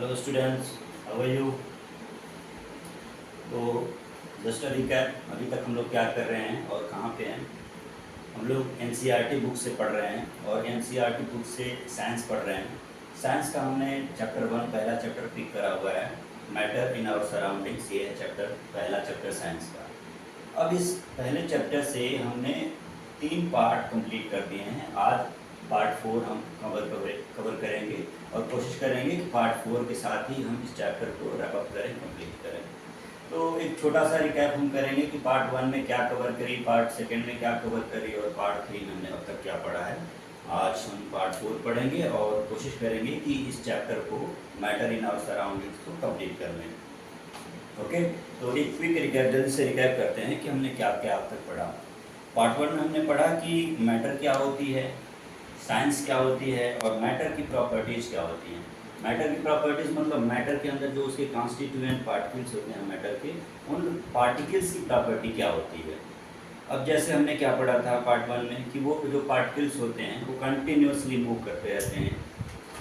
Hello students, how are you. तो just a recap, अभी तक हम लोग क्या कर रहे हैं और कहाँ पे हैं। हम लोग एनसीईआरटी बुक से पढ़ रहे हैं और एनसीईआरटी बुक से साइंस पढ़ रहे हैं। साइंस का हमने चैप्टर 1 पहला चैप्टर पिक करा हुआ है, मैटर इन आवर सराउंडिंग्स। ये है चैप्टर, पहला चैप्टर साइंस का। अब इस पहले चैप्टर से हमने 3 पार्ट कंप्लीट कर दिए हैं। आज पार्ट 4 हम कवर करेंगे और कोशिश करेंगे कि पार्ट 4 के साथ ही हम इस चैप्टर को रैप अप करें, कंप्लीट करें। तो एक छोटा सा रिकैप हम करेंगे कि पार्ट 1 में क्या कवर करी, पार्ट 2 में क्या कवर करी और पार्ट 3 में हमने अब तक क्या पढ़ा है। आज हम पार्ट 4 पढ़ेंगे और कोशिश करेंगे कि इस चैप्टर को, मैटर इन आवर सराउंडिंग्स को कंप्लीट कर लें। ओके, तो एक क्विक रिकैप, जल्दी से रिकैप करते हैं कि हमने क्या क्या अब तक पढ़ा। पार्ट 1 में हमने पढ़ा कि मैटर क्या होती है, साइंस क्या होती है और मैटर की प्रॉपर्टीज़ क्या होती हैं। मैटर की प्रॉपर्टीज़ मतलब मैटर के अंदर जो उसके कॉन्स्टिट्यूएंट पार्टिकल्स होते हैं मैटर के, उन पार्टिकल्स की प्रॉपर्टी क्या होती है। अब जैसे हमने क्या पढ़ा था पार्ट 1 में कि वो जो पार्टिकल्स होते हैं वो कंटिन्यूसली मूव करते रहते हैं,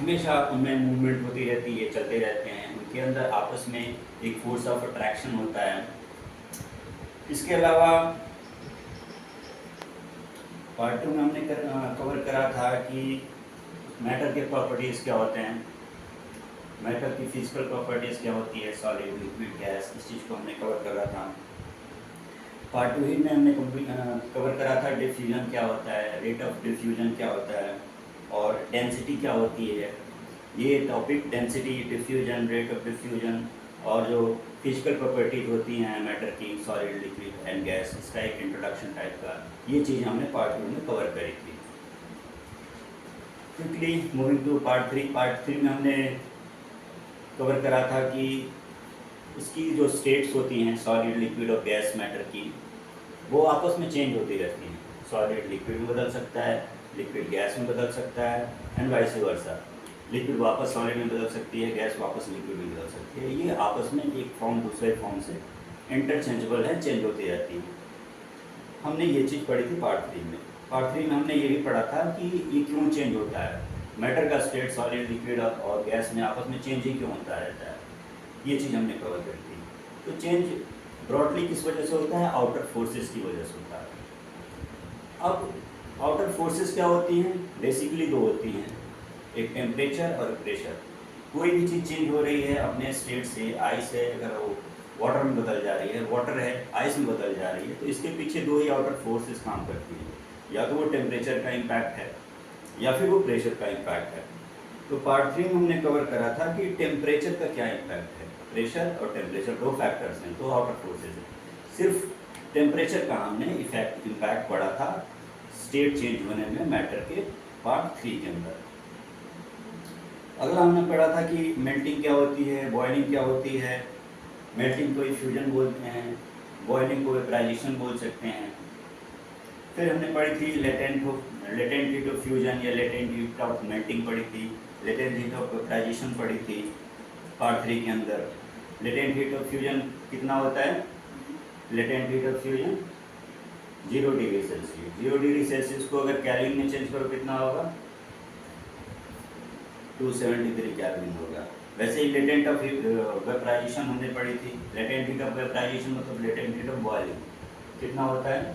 हमेशा उनमें मूवमेंट होती रहती है, चलते रहते हैं, उनके अंदर आपस में एक फोर्स ऑफ अट्रैक्शन होता है। इसके अलावा पार्ट 2 में हमने कवर करा था कि मैटर के प्रॉपर्टीज़ क्या होते हैं, मैटर की फिजिकल प्रॉपर्टीज़ क्या होती है, सॉलिड, लिक्विड, गैस, इस चीज़ को हमने कवर करा था। पार्ट 2 ही में हमने कवर करा था डिफ्यूजन क्या होता है, रेट ऑफ डिफ्यूजन क्या होता है और डेंसिटी क्या होती है। ये topic density, diffusion, rate of diffusion और जो फिजिकल प्रॉपर्टीज होती हैं मैटर की, सॉलिड, लिक्विड एंड गैस, इसका एक इंट्रोडक्शन टाइप का, ये चीज़ हमने पार्ट 2 में कवर करी थी। Quickly moving to part 3। Part 3 में हमने कवर करा था कि इसकी जो स्टेट्स होती हैं सॉलिड, लिक्विड और गैस मैटर की, वो आपस में चेंज होती रहती हैं। सॉलिड लिक्विड में बदल सकता है, लिक्विड गैस में बदल सकता है एंड वाइस वर्सा। लिक्विड वापस सॉलिड में बदल सकती है, गैस वापस लिक्विड में बदल सकती है। ये आपस में एक फॉर्म दूसरे फॉर्म से इंटरचेंजेबल है, चेंज होती रहती है। हमने ये चीज़ पढ़ी थी पार्ट 3 में। पार्ट 3 में हमने ये भी पढ़ा था कि ये क्यों चेंज होता है, मैटर का स्टेट सॉलिड, लिक्विड और गैस में आपस में चेंज ही क्यों होता रहता है, ये चीज़ हमने कवर करी थी। तो चेंज ब्रॉडली किस वजह से होता है, आउटर फोर्सेस की वजह से होता है। अब आउटर फोर्सेस क्या होती हैं, बेसिकली 2 होती हैं, एक टेम्परेचर और प्रेशर। कोई भी चीज़ चेंज हो रही है अपने स्टेट से, आइस है अगर वो वाटर में बदल जा रही है, वाटर है आइस में बदल जा रही है, तो इसके पीछे 2 ही आउटर फोर्सेस काम करती हैं, या तो वो टेम्परेचर का इम्पैक्ट है या फिर वो प्रेशर का इम्पैक्ट है। तो पार्ट 3 में हमने कवर करा था कि टेम्परेचर का क्या इम्पैक्ट है। प्रेशर और टेम्परेचर 2 फैक्टर्स हैं, 2 आउटर फोर्सेज हैं। सिर्फ टेम्परेचर का हमने इम्पैक्ट पड़ा था स्टेट चेंज होने में मैटर के पार्ट 3 के अंदर। अगला हमने पढ़ा था कि मेल्टिंग क्या होती है, बॉइलिंग क्या होती है। मेल्टिंग को फ्यूजन बोलते हैं, बॉइलिंग को वेपराइजेशन बोल सकते हैं। फिर हमने पढ़ी थी लेटेंट हीट ऑफ फ्यूजन या लेटेंट हीट ऑफ मेल्टिंग पढ़ी थी, लेटेंट हीट ऑफ वेपराइजेशन पढ़ी थी पार्ट 3 के अंदर। लेटेंट हीट ऑफ फ्यूजन कितना होता है, latent heat of fusion 0 degree Celsius. 0 degree Celsius को अगर केल्विन में चेंज करो कितना होगा, 273 केल्विन होगा। वैसे ही लेटेंट ऑफ वेपराइजेशन हमने पढ़ी थी। लेटेंट हीट ऑफ वेपराइजेशन मतलब लेटेंट हीट ऑफ बॉइलिंग कितना होता है,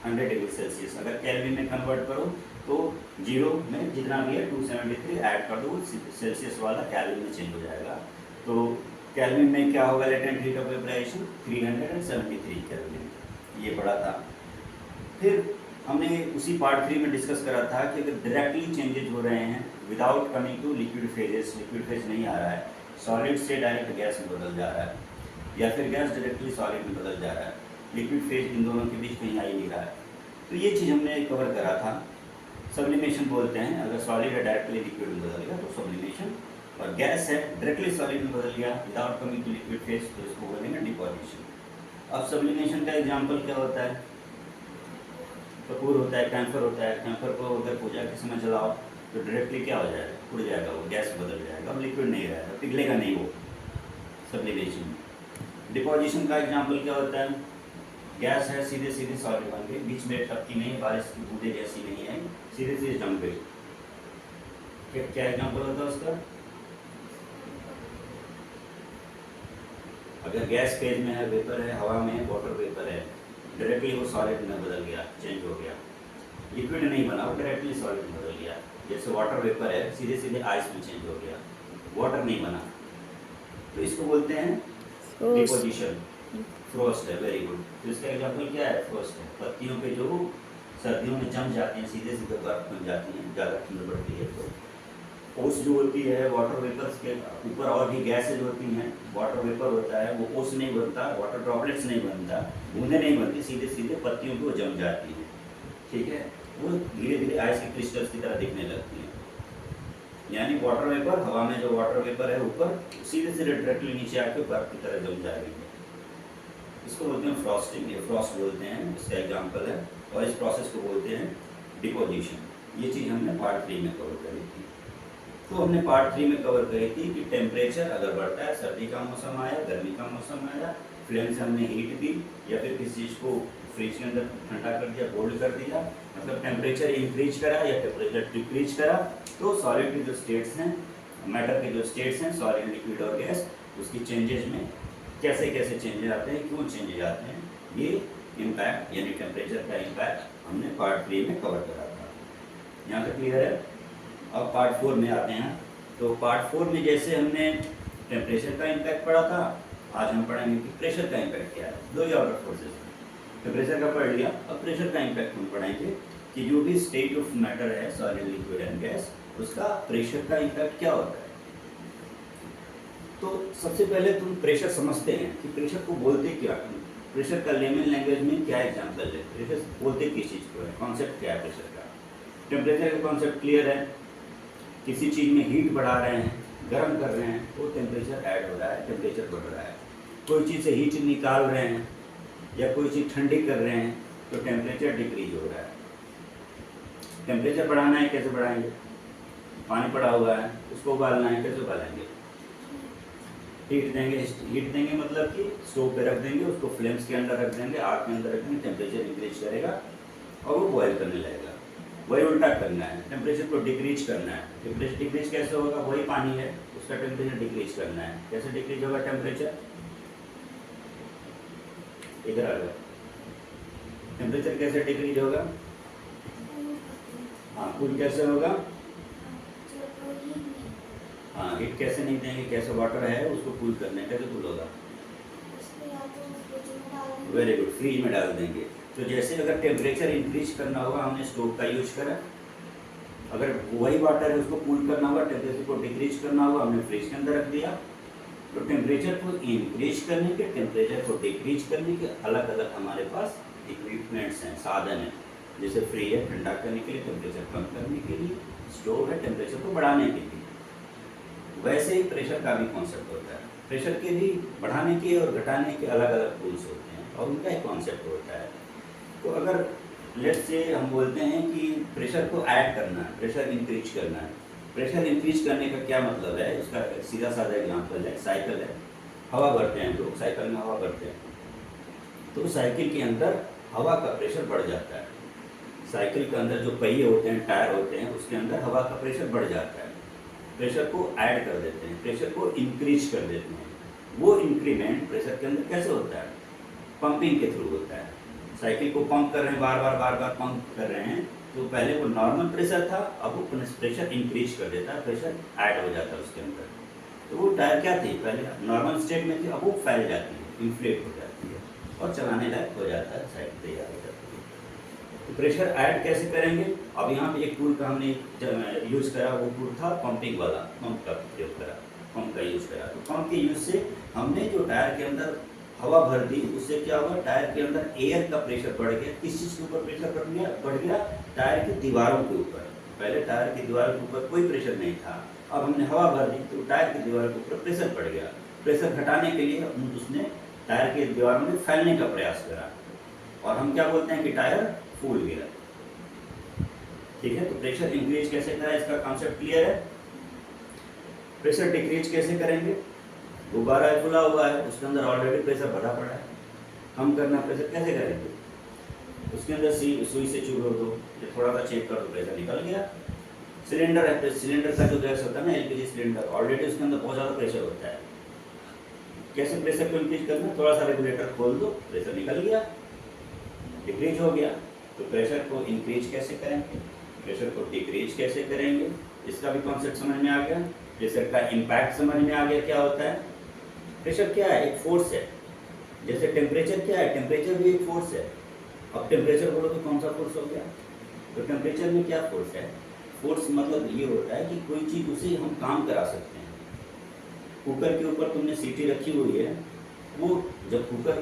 100 डिग्री सेल्सियस। अगर केल्विन में कन्वर्ट करो तो 0 में जितना भी है 273 ऐड कर दो, सेल्सियस वाला केल्विन में चेंज हो जाएगा। तो केल्विन में क्या होगा, latent heat of vaporization 373 kelvin, ये पढ़ा था। फिर हमने उसी पार्ट 3 में डिस्कस करा था कि अगर डायरेक्टली चेंजेज हो रहे हैं without coming to liquid phases, liquid phase नहीं आ रहा है, सॉलिड से डायरेक्ट गैस में बदल जा रहा है या फिर गैस डायरेक्टली सॉलिड में बदल जा रहा है, लिक्विड फेज इन दोनों के बीच कहीं आ ही नहीं रहा है, तो ये चीज़ हमने कवर करा था। सब्लिमेशन बोलते हैं, अगर सॉलिड है डायरेक्टली लिक्विड में बदल गया तो सब्लिमेशन, और गैस है डायरेक्टली सॉलिड में बदल गया without coming to liquid phase तो इसको बोलेंगे डिपोजिशन। अब सब्लिमेशन का एग्जाम्पल क्या होता है, कपूर होता है, कैम्फर होता है। कैम्फर को अगर पूजा के समय जलाओ तो डायरेक्टली क्या हो जाएगा, उड़ जाएगा, वो गैस बदल जाएगा, अब लिक्विड नहीं रहेगा, पिघलेगा नहीं वो सब्लिमेशन। डिपोजिशन का एग्जाम्पल क्या होता है, गैस है सीधे सीधे सॉलिड बन के, बीच में टपकी नहीं, बारिश की बूंदे जैसी नहीं है, सीधे सीधे जम गई। क्या एग्जाम्पल होता है उसका, अगर गैस फेज में है, वेपर है, हवा में है, वाटर वेपर है, डायरेक्टली वो सॉलिड में बदल गया, चेंज हो गया। लिक्विड नहीं बना, वो डायरेक्टली सॉलिड में बदल गया। जैसे वाटर वेपर है, सीधे सीधे आइस में चेंज हो गया, वाटर नहीं बना। तो इसको बोलते हैं डिपोजिशन, फ्रोस्ट है। Very good. तो इसका एग्जाम्पल क्या है? फ्रोस्ट है। पत्तियों पे जो सर्दियों में जम जाती हैं, सीधे सीधे बर्फ बन जाती हैं, ज़्यादा ठंड बढ़ती है तो ओस जो होती है, वाटर वेपर्स के ऊपर और भी गैसेज होती हैं, वाटर वेपर होता है, वो ओस नहीं बनता, वाटर ड्रॉपलेट्स नहीं बनता, बूंदें नहीं बनती, सीधे सीधे पत्तियों पे वो जम जाती हैं। ठीक है, वो धीरे धीरे आइस के क्रिस्टल्स की तरह दिखने लगती हैं। यानी वाटर वेपर, हवा में जो वाटर वेपर है ऊपर, सीधे सीधे डायरेक्टली नीचे आके बर्फ की तरह जम जाएगी। इसको बोलते हैं फ्रॉस्टिंग, ये फ्रॉस्ट बोलते हैं, इसका एग्जाम्पल है। और इस प्रोसेस को बोलते हैं डिपोजिशन। ये चीज़ हमने पार्ट 3 में कवर करी थी। तो हमने पार्ट 3 में कवर करी थी कि टेम्परेचर अगर बढ़ता है, सर्दी का मौसम आया, गर्मी का मौसम आया, फ्लेम से हमने हीट दी या फिर किसी चीज़ को फ्रिज के अंदर ठंडा कर दिया, कोल्ड कर दिया, मतलब टेम्परेचर इंक्रीज करा या टेम्परेचर डिक्रीज करा, तो सॉलिड के जो स्टेट्स हैं, मैटर के जो स्टेट्स हैं, सॉलिड, लिक्विड और गैस, उसकी चेंजेस में कैसे कैसे चेंजेस आते हैं, क्यों चेंजेस आते हैं, ये इम्पैक्ट यानी टेम्परेचर का इम्पैक्ट हमने पार्ट 3 में कवर करा था। यहाँ तक क्लियर है? अब पार्ट 4 में आते हैं। तो पार्ट 4 में जैसे हमने टेम्परेचर का इम्पैक्ट पढ़ा था, आज हम पढ़ेंगे कि प्रेशर का इम्पैक्ट क्या है। दो ही ऑर्डर फोर्सेस, टेम्परेचर का पढ़ लिया, अब प्रेशर का इम्पैक्ट हम पढ़ेंगे कि जो भी स्टेट ऑफ मैटर है, सॉलिड, लिक्विड एंड गैस, उसका प्रेशर का इम्पैक्ट क्या होता है। तो सबसे पहले तुम प्रेशर समझते हैं कि प्रेशर को बोलते क्या, प्रेशर का लेमन लैंग्वेज में क्या एग्जाम्पल है, प्रेशर बोलते किस चीज़ को है, कॉन्सेप्ट क्या है प्रेशर का। टेम्परेचर का कॉन्सेप्ट क्लियर है, किसी चीज़ में हीट बढ़ा रहे हैं, गर्म कर रहे हैं, तो टेम्परेचर ऐड हो रहा है, टेम्परेचर बढ़ रहा है। कोई चीज़ से हीट निकाल रहे हैं या कोई चीज़ ठंडी कर रहे हैं, तो टेम्परेचर डिक्रीज हो रहा है। टेम्परेचर बढ़ाना है, कैसे बढ़ाएंगे? पानी पड़ा हुआ है, उसको उबालना है, कैसे उबालेंगे? हीट देंगे। हीट देंगे मतलब कि स्टोव पे रख देंगे, उसको फ्लेम्स के अंदर रख देंगे, आग के अंदर रख देंगे, टेम्परेचर इंक्रीज करेगा और वो बॉयल करने लगेगा। वही उल्टा करना है, टेम्परेचर को डिक्रीज करना है। टेम्परेचर डिक्रीज कैसे होगा? वही पानी है, उसका टेम्परेचर डिक्रीज करना है। कैसे डिक्रीज होगा टेम्परेचर? इधर आ गया। टेम्परेचर कैसे डिक्रीज होगा? हाँ, कूल कैसे होगा? हाँ, हीट कैसे नहीं देंगे, कैसे वाटर है उसको कूल करना है, कैसे कूल होगा? वेरी गुड, फ्रीज में डाल देंगे। तो जैसे अगर टेम्परेचर इंक्रीज करना होगा, हमने स्टोव का यूज करा। अगर वही वाटर है उसको कूल करना होगा, टेम्परेचर को डिक्रीज करना होगा, हमने फ्रिज के अंदर रख दिया। तो टेम्परेचर को इंक्रीज करने के, टेम्परेचर को डिक्रीज करने के अलग अलग हमारे पास इक्विपमेंट्स हैं, साधन हैं। जैसे फ्रिज है ठंडा करने के लिए, टेम्परेचर कम करने के लिए, स्टोव है टेम्परेचर को बढ़ाने के लिए। वैसे ही प्रेशर का भी कॉन्सेप्ट होता है। प्रेशर के भी बढ़ाने के और घटाने के अलग अलग टूल्स होते हैं और उनका एक कॉन्सेप्ट होता है। तो अगर लेट्स से हम बोलते हैं कि प्रेशर को ऐड करना है, प्रेशर इंक्रीज करना है। प्रेशर इंक्रीज करने का क्या मतलब है? उसका सीधा साधा एग्जांपल है, साइकिल है। हवा भरते हैं लोग, साइकिल में हवा भरते हैं, तो साइकिल के अंदर हवा का प्रेशर बढ़ जाता है। साइकिल के अंदर जो पहिए होते हैं, टायर होते हैं, उसके अंदर हवा का प्रेशर बढ़ जाता है। प्रेशर को ऐड कर देते हैं, प्रेशर को इंक्रीज कर देते हैं। वो इंक्रीमेंट प्रेशर के अंदर कैसे होता है? पंपिंग के थ्रू होता है। साइकिल को पंप कर रहे हैं, बार बार पंप कर रहे हैं, तो पहले वो नॉर्मल प्रेशर था, अब वो प्रेशर इंक्रीज कर देता है, प्रेशर ऐड हो जाता है उसके अंदर। तो वो टायर क्या थी? पहले नॉर्मल स्टेट में थी, अब वो फैल जाती है, इन्फ्लेट हो जाती है और चलाने लायक हो जाता है, साइकिल तैयार हो जाती है। तो प्रेशर ऐड कैसे करेंगे? अब यहाँ पे एक टूल का हमने यूज़ करा, वो टूल था पंपिंग वाला, पंप का प्रयोग करा, पंप का यूज़ करा। तो पंप के यूज़ से हमने जो टायर के अंदर हवा भर दी, उससे क्या हुआ? टायर के अंदर एयर का प्रेशर बढ़ गया। किस चीज़ के ऊपर प्रेशर बढ़ गया? टायर की दीवारों के ऊपर। पहले टायर की दीवारों के ऊपर कोई प्रेशर नहीं था, अब हमने हवा भर दी तो टायर की दीवारों के ऊपर प्रेशर बढ़ गया। प्रेशर घटाने के लिए उसने टायर की दीवारों में फैलने का प्रयास करा और हम क्या बोलते हैं कि टायर फूल गया। ठीक है, तो प्रेशर इंक्रीज कैसे करा, इसका कॉन्सेप्ट क्लियर है। प्रेशर डिक्रीज कैसे करेंगे? गुब्बारा खुला हुआ है, उसके अंदर ऑलरेडी प्रेशर भरा पड़ा है, कम करना प्रेशर कैसे करेंगे? उसके अंदर सुई से चूरो दो, ये थोड़ा सा चेक कर दो, प्रेशर निकल गया। सिलेंडर है, सिलेंडर का जो गैस होता है ना, एलपीजी सिलेंडर, ऑलरेडी उसके अंदर बहुत ज़्यादा प्रेशर होता है, कैसे प्रेशर को इंक्रीज करना, थोड़ा सा रेगुलेटर खोल दो, प्रेशर निकल गया, डिक्रीज हो गया। तो प्रेशर को इंक्रीज कैसे करेंगे, प्रेशर को डिक्रीज कैसे करेंगे, इसका भी कॉन्सेप्ट समझ में आ गया। प्रेशर का इम्पैक्ट समझ में आ गया क्या होता है। प्रेशर क्या है, एक फोर्स है। जैसे टेम्परेचर क्या है, टेम्परेचर भी एक फोर्स है। अब टेम्परेचर बोलो तो कौन सा फोर्स हो गया, तो टेम्परेचर में क्या फोर्स है, फोर्स मतलब ये होता है कि कोई चीज़ उसे हम काम करा सकते हैं। कुकर के ऊपर तुमने सीटी रखी हुई है, वो जब कुकर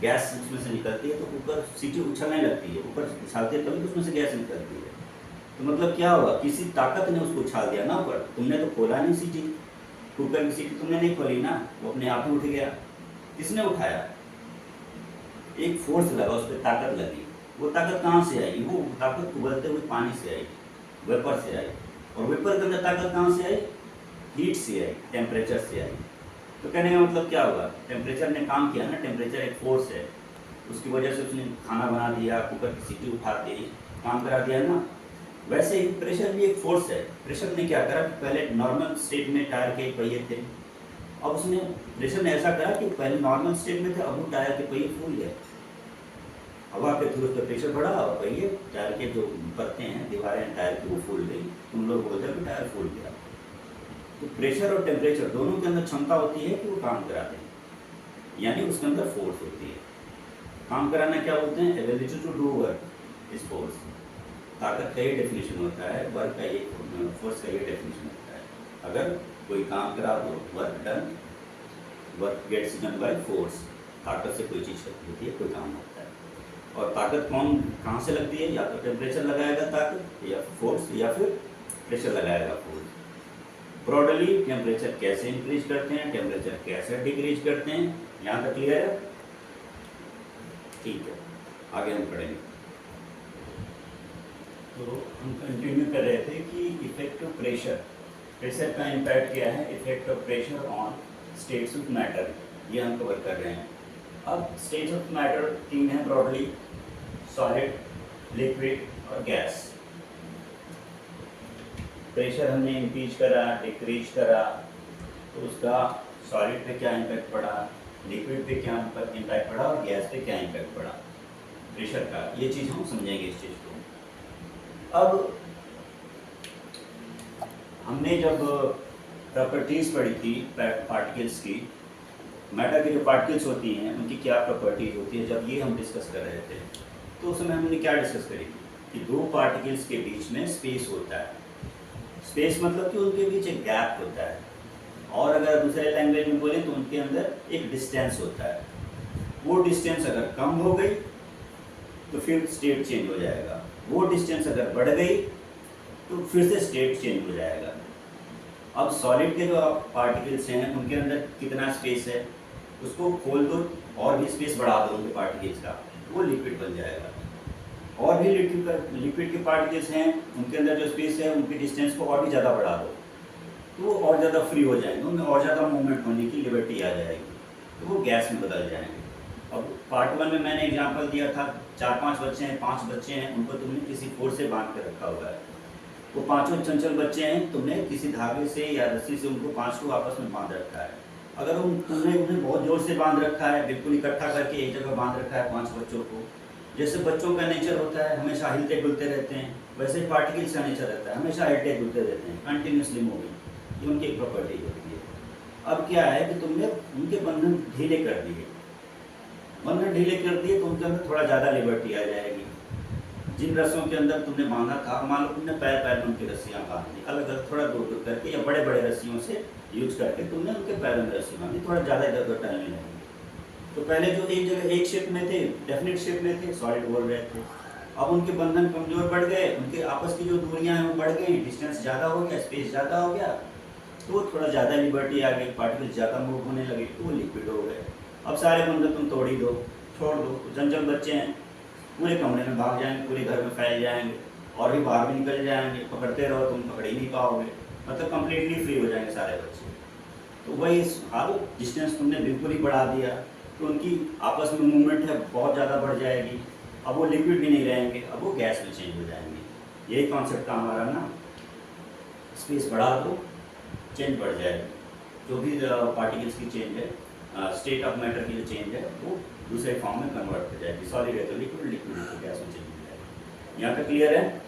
गैस उसमें से निकलती है तो कुकर सीटी उछलने लगती है, ऊपर उछालते हैं तभी तो उसमें से गैस निकलती है। तो मतलब क्या हुआ, किसी ताकत ने उसको उछाल दिया ना ऊपर, तुमने तो खोला नहीं सीटी, कुकर की सीटी तुमने नहीं खोली ना, वो अपने आप ही उठ गया। किसने उठाया, एक फोर्स लगा, उस पर ताकत लगी। वो ताकत कहाँ से आई, वो ताकत उबलते हुए पानी से आई, वेपर से आई। और वेपर के अंदर ताकत कहाँ से आई, हीट से आई, टेम्परेचर से आई। तो कहने का मतलब क्या हुआ, टेम्परेचर ने काम किया ना, टेम्परेचर एक फोर्स है, उसकी वजह से उसने खाना बना दिया, कुकर की सीटी उठा दी, काम करा दिया ना। वैसे ही प्रेशर भी एक फोर्स है। प्रेशर ने क्या करा कि पहले नॉर्मल स्टेट में टायर के पहिए थे, अब उसने प्रेशर ने ऐसा करा कि पहले नॉर्मल स्टेट में थे, अब वो टायर के पहिए फूल गए, हवा के थ्रू उसका प्रेशर बढ़ा और पहिए टायर के जो परतें हैं, दीवारें टायर की, वो फूल गई। तुम लोग बोलते हैं कि टायर फूल गया। तो प्रेशर और टेम्परेचर दोनों के अंदर क्षमता होती है कि वो काम करा दें, यानी उसके अंदर फोर्स होती है। काम कराना क्या बोलते हैं, ability to do work is force. ताकत का ये डेफिनेशन होता है, वर्क का ये, फोर्स का ये डेफिनेशन होता है। अगर कोई काम करा दो, work done, work gets done by force. ताकत से कोई चीज़ होती है, कोई काम होता है। और ताकत कहाँ से लगती है, या तो टेम्परेचर लगाएगा ताकत, या फोर्स, या फिर प्रेशर लगाएगा फोर्स। ब्रॉडली टेम्परेचर कैसे इंक्रीज करते हैं, टेम्परेचर कैसे डिक्रीज करते हैं, यहाँ तक क्लियर है। ठीक है, आगे हम पढ़ेंगे। तो हम कंटिन्यू कर रहे थे कि इफेक्ट ऑफ प्रेशर, प्रेशर का इम्पैक्ट क्या है, effect of pressure on states of matter, ये हम कवर कर रहे हैं। अब स्टेट्स ऑफ मैटर तीन हैं ब्रॉडली, सॉलिड, लिक्विड और गैस। प्रेशर हमने इंक्रीज करा, डिक्रीज करा, तो उसका सॉलिड पे क्या इम्पैक्ट पड़ा, लिक्विड पे क्या इम्पैक्ट पड़ा और गैस पे क्या इम्पैक्ट पड़ा प्रेशर का, ये चीज़ हम समझेंगे इस चीज़ को। अब हमने जब प्रॉपर्टीज़ पढ़ी थी पार्टिकल्स की, मैटर की जो पार्टिकल्स होती हैं उनकी क्या प्रॉपर्टीज होती है, जब ये हम डिस्कस कर रहे थे तो उस समय हमने क्या डिस्कस करी कि दो पार्टिकल्स के बीच में स्पेस होता है। स्पेस मतलब कि उनके बीच एक गैप होता है, और अगर दूसरे लैंग्वेज में बोलें तो उनके अंदर एक डिस्टेंस होता है। वो डिस्टेंस अगर कम हो गई तो फिर स्टेट चेंज हो जाएगा, वो डिस्टेंस अगर बढ़ गई तो फिर से स्टेट चेंज हो जाएगा। अब सॉलिड के जो पार्टिकल्स हैं उनके अंदर कितना स्पेस है, उसको खोल दो और भी स्पेस बढ़ा दो उनके पार्टिकल्स का, वो लिक्विड बन जाएगा। और भी लिक्विड के पार्टिकल्स हैं उनके अंदर जो स्पेस है उनकी डिस्टेंस को और भी ज़्यादा बढ़ा दो तो वो और ज़्यादा फ्री हो जाएंगे, उनमें और ज़्यादा मूवमेंट होने की लिबर्टी आ जाएगी, तो वो गैस में बदल जाएंगे। अब पार्ट 1 में मैंने एग्जांपल दिया था, 4-5 बच्चे हैं, 5 बच्चे हैं, उनको तुमने किसी फोर्स से बांध कर रखा हुआ है। वो पांचों चंचल बच्चे हैं, तुमने किसी धागे से या रस्सी से उनको 5 को आपस में बांध रखा है। अगर तुमने उन्हें बहुत जोर से बांध रखा है, बिल्कुल इकट्ठा करके एक जगह बांध रखा है 5 बच्चों को, जैसे बच्चों का नेचर होता है हमेशा हिलते डुलते रहते हैं, वैसे पार्टिकल्स का नेचर रहता है हमेशा हिलते डुलते रहते हैं, कंटिन्यूसली मूविंग, ये उनकी एक प्रॉपर्टी होती है। अब क्या है कि तुमने उनके बंधन ढीले कर दिए, बंधन ढीले कर दिए तो उनके अंदर थोड़ा ज़्यादा लिबर्टी आ जाएगी। जिन रस्सियों के अंदर तुमने बांधा था, मान लो तुमने पैर पैर में उनकी रस्सियाँ बांध दी, अलग अलग थोड़ा दूर दूर करके या बड़े बड़े रस्सियों से यूज करके तुमने उनके पैरों में रस्सी बांधी, थोड़ा ज़्यादा इधर उधर टहलने लगे। तो पहले जो एक जगह एक शेप में थे, डेफिनेट शेप में थे, सॉलिड बोल रहे थे, अब उनके बंधन कमजोर बढ़ गए, उनके आपस की जो दूरियां हैं वो बढ़ गई, डिस्टेंस ज़्यादा हो गया, स्पेस ज़्यादा हो गया, तो थोड़ा ज़्यादा लिबर्टी आ गई, पार्टिकल ज़्यादा मूव होने लगे, तो वो लिक्विड हो गए। अब सारे बंधन तुम तोड़ ही दो, छोड़ दो, चंचल बच्चे हैं पूरे कमरे में भाग जाएंगे, पूरे घर में फैल जाएंगे और भी बाहर भी निकल जाएंगे, पकड़ते रहो तुम पकड़ ही नहीं पाओगे, मतलब कम्प्लीटली फ्री हो जाएंगे सारे बच्चे। तो वही हाल, डिस्टेंस तुमने बिल्कुल ही बढ़ा दिया तो उनकी आपस में मूवमेंट है बहुत ज़्यादा बढ़ जाएगी, अब वो लिक्विड भी नहीं रहेंगे, अब वो गैस में चेंज हो जाएंगे। यही कॉन्सेप्ट था हमारा ना, स्पेस बढ़ा दो चेंज बढ़ जाएगी, जो भी पार्टिकल्स की चेंज है स्टेट ऑफ मैटर की जो चेंज है वो दूसरे फॉर्म में कन्वर्ट हो जाएगी, सॉलिड है तो लिक्विड, लिक्विड है तो गैस में चेंज हो जाएगी। यहाँ तक क्लियर है।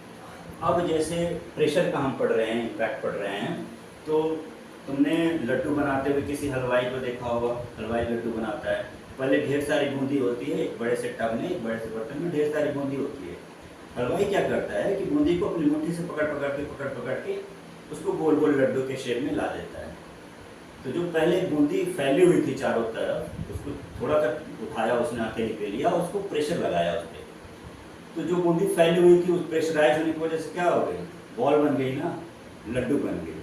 अब जैसे प्रेशर का हम पढ़ रहे हैं, इम्पैक्ट पढ़ रहे हैं, तो तुमने लड्डू बनाते हुए किसी हलवाई को देखा होगा, हलवाई लड्डू बनाता है, पहले ढेर सारी बूंदी होती है, एक बड़े से टब में, एक बड़े से बर्तन में ढेर सारी बूंदी होती है। हलवाई क्या करता है कि बूंदी को अपनी मुट्ठी से पकड़ के उसको गोल गोल लड्डू के शेप में ला देता है। तो जो पहले बूंदी फैली हुई थी चारों तरफ, उसको थोड़ा तक उठाया उसने, हथेली पे लिया, उसको प्रेशर लगाया उस पर, तो जो बूंदी फैली हुई थी उस प्रेशराइज होने की वजह से क्या हो गई, बॉल बन गई ना, लड्डू बन गई।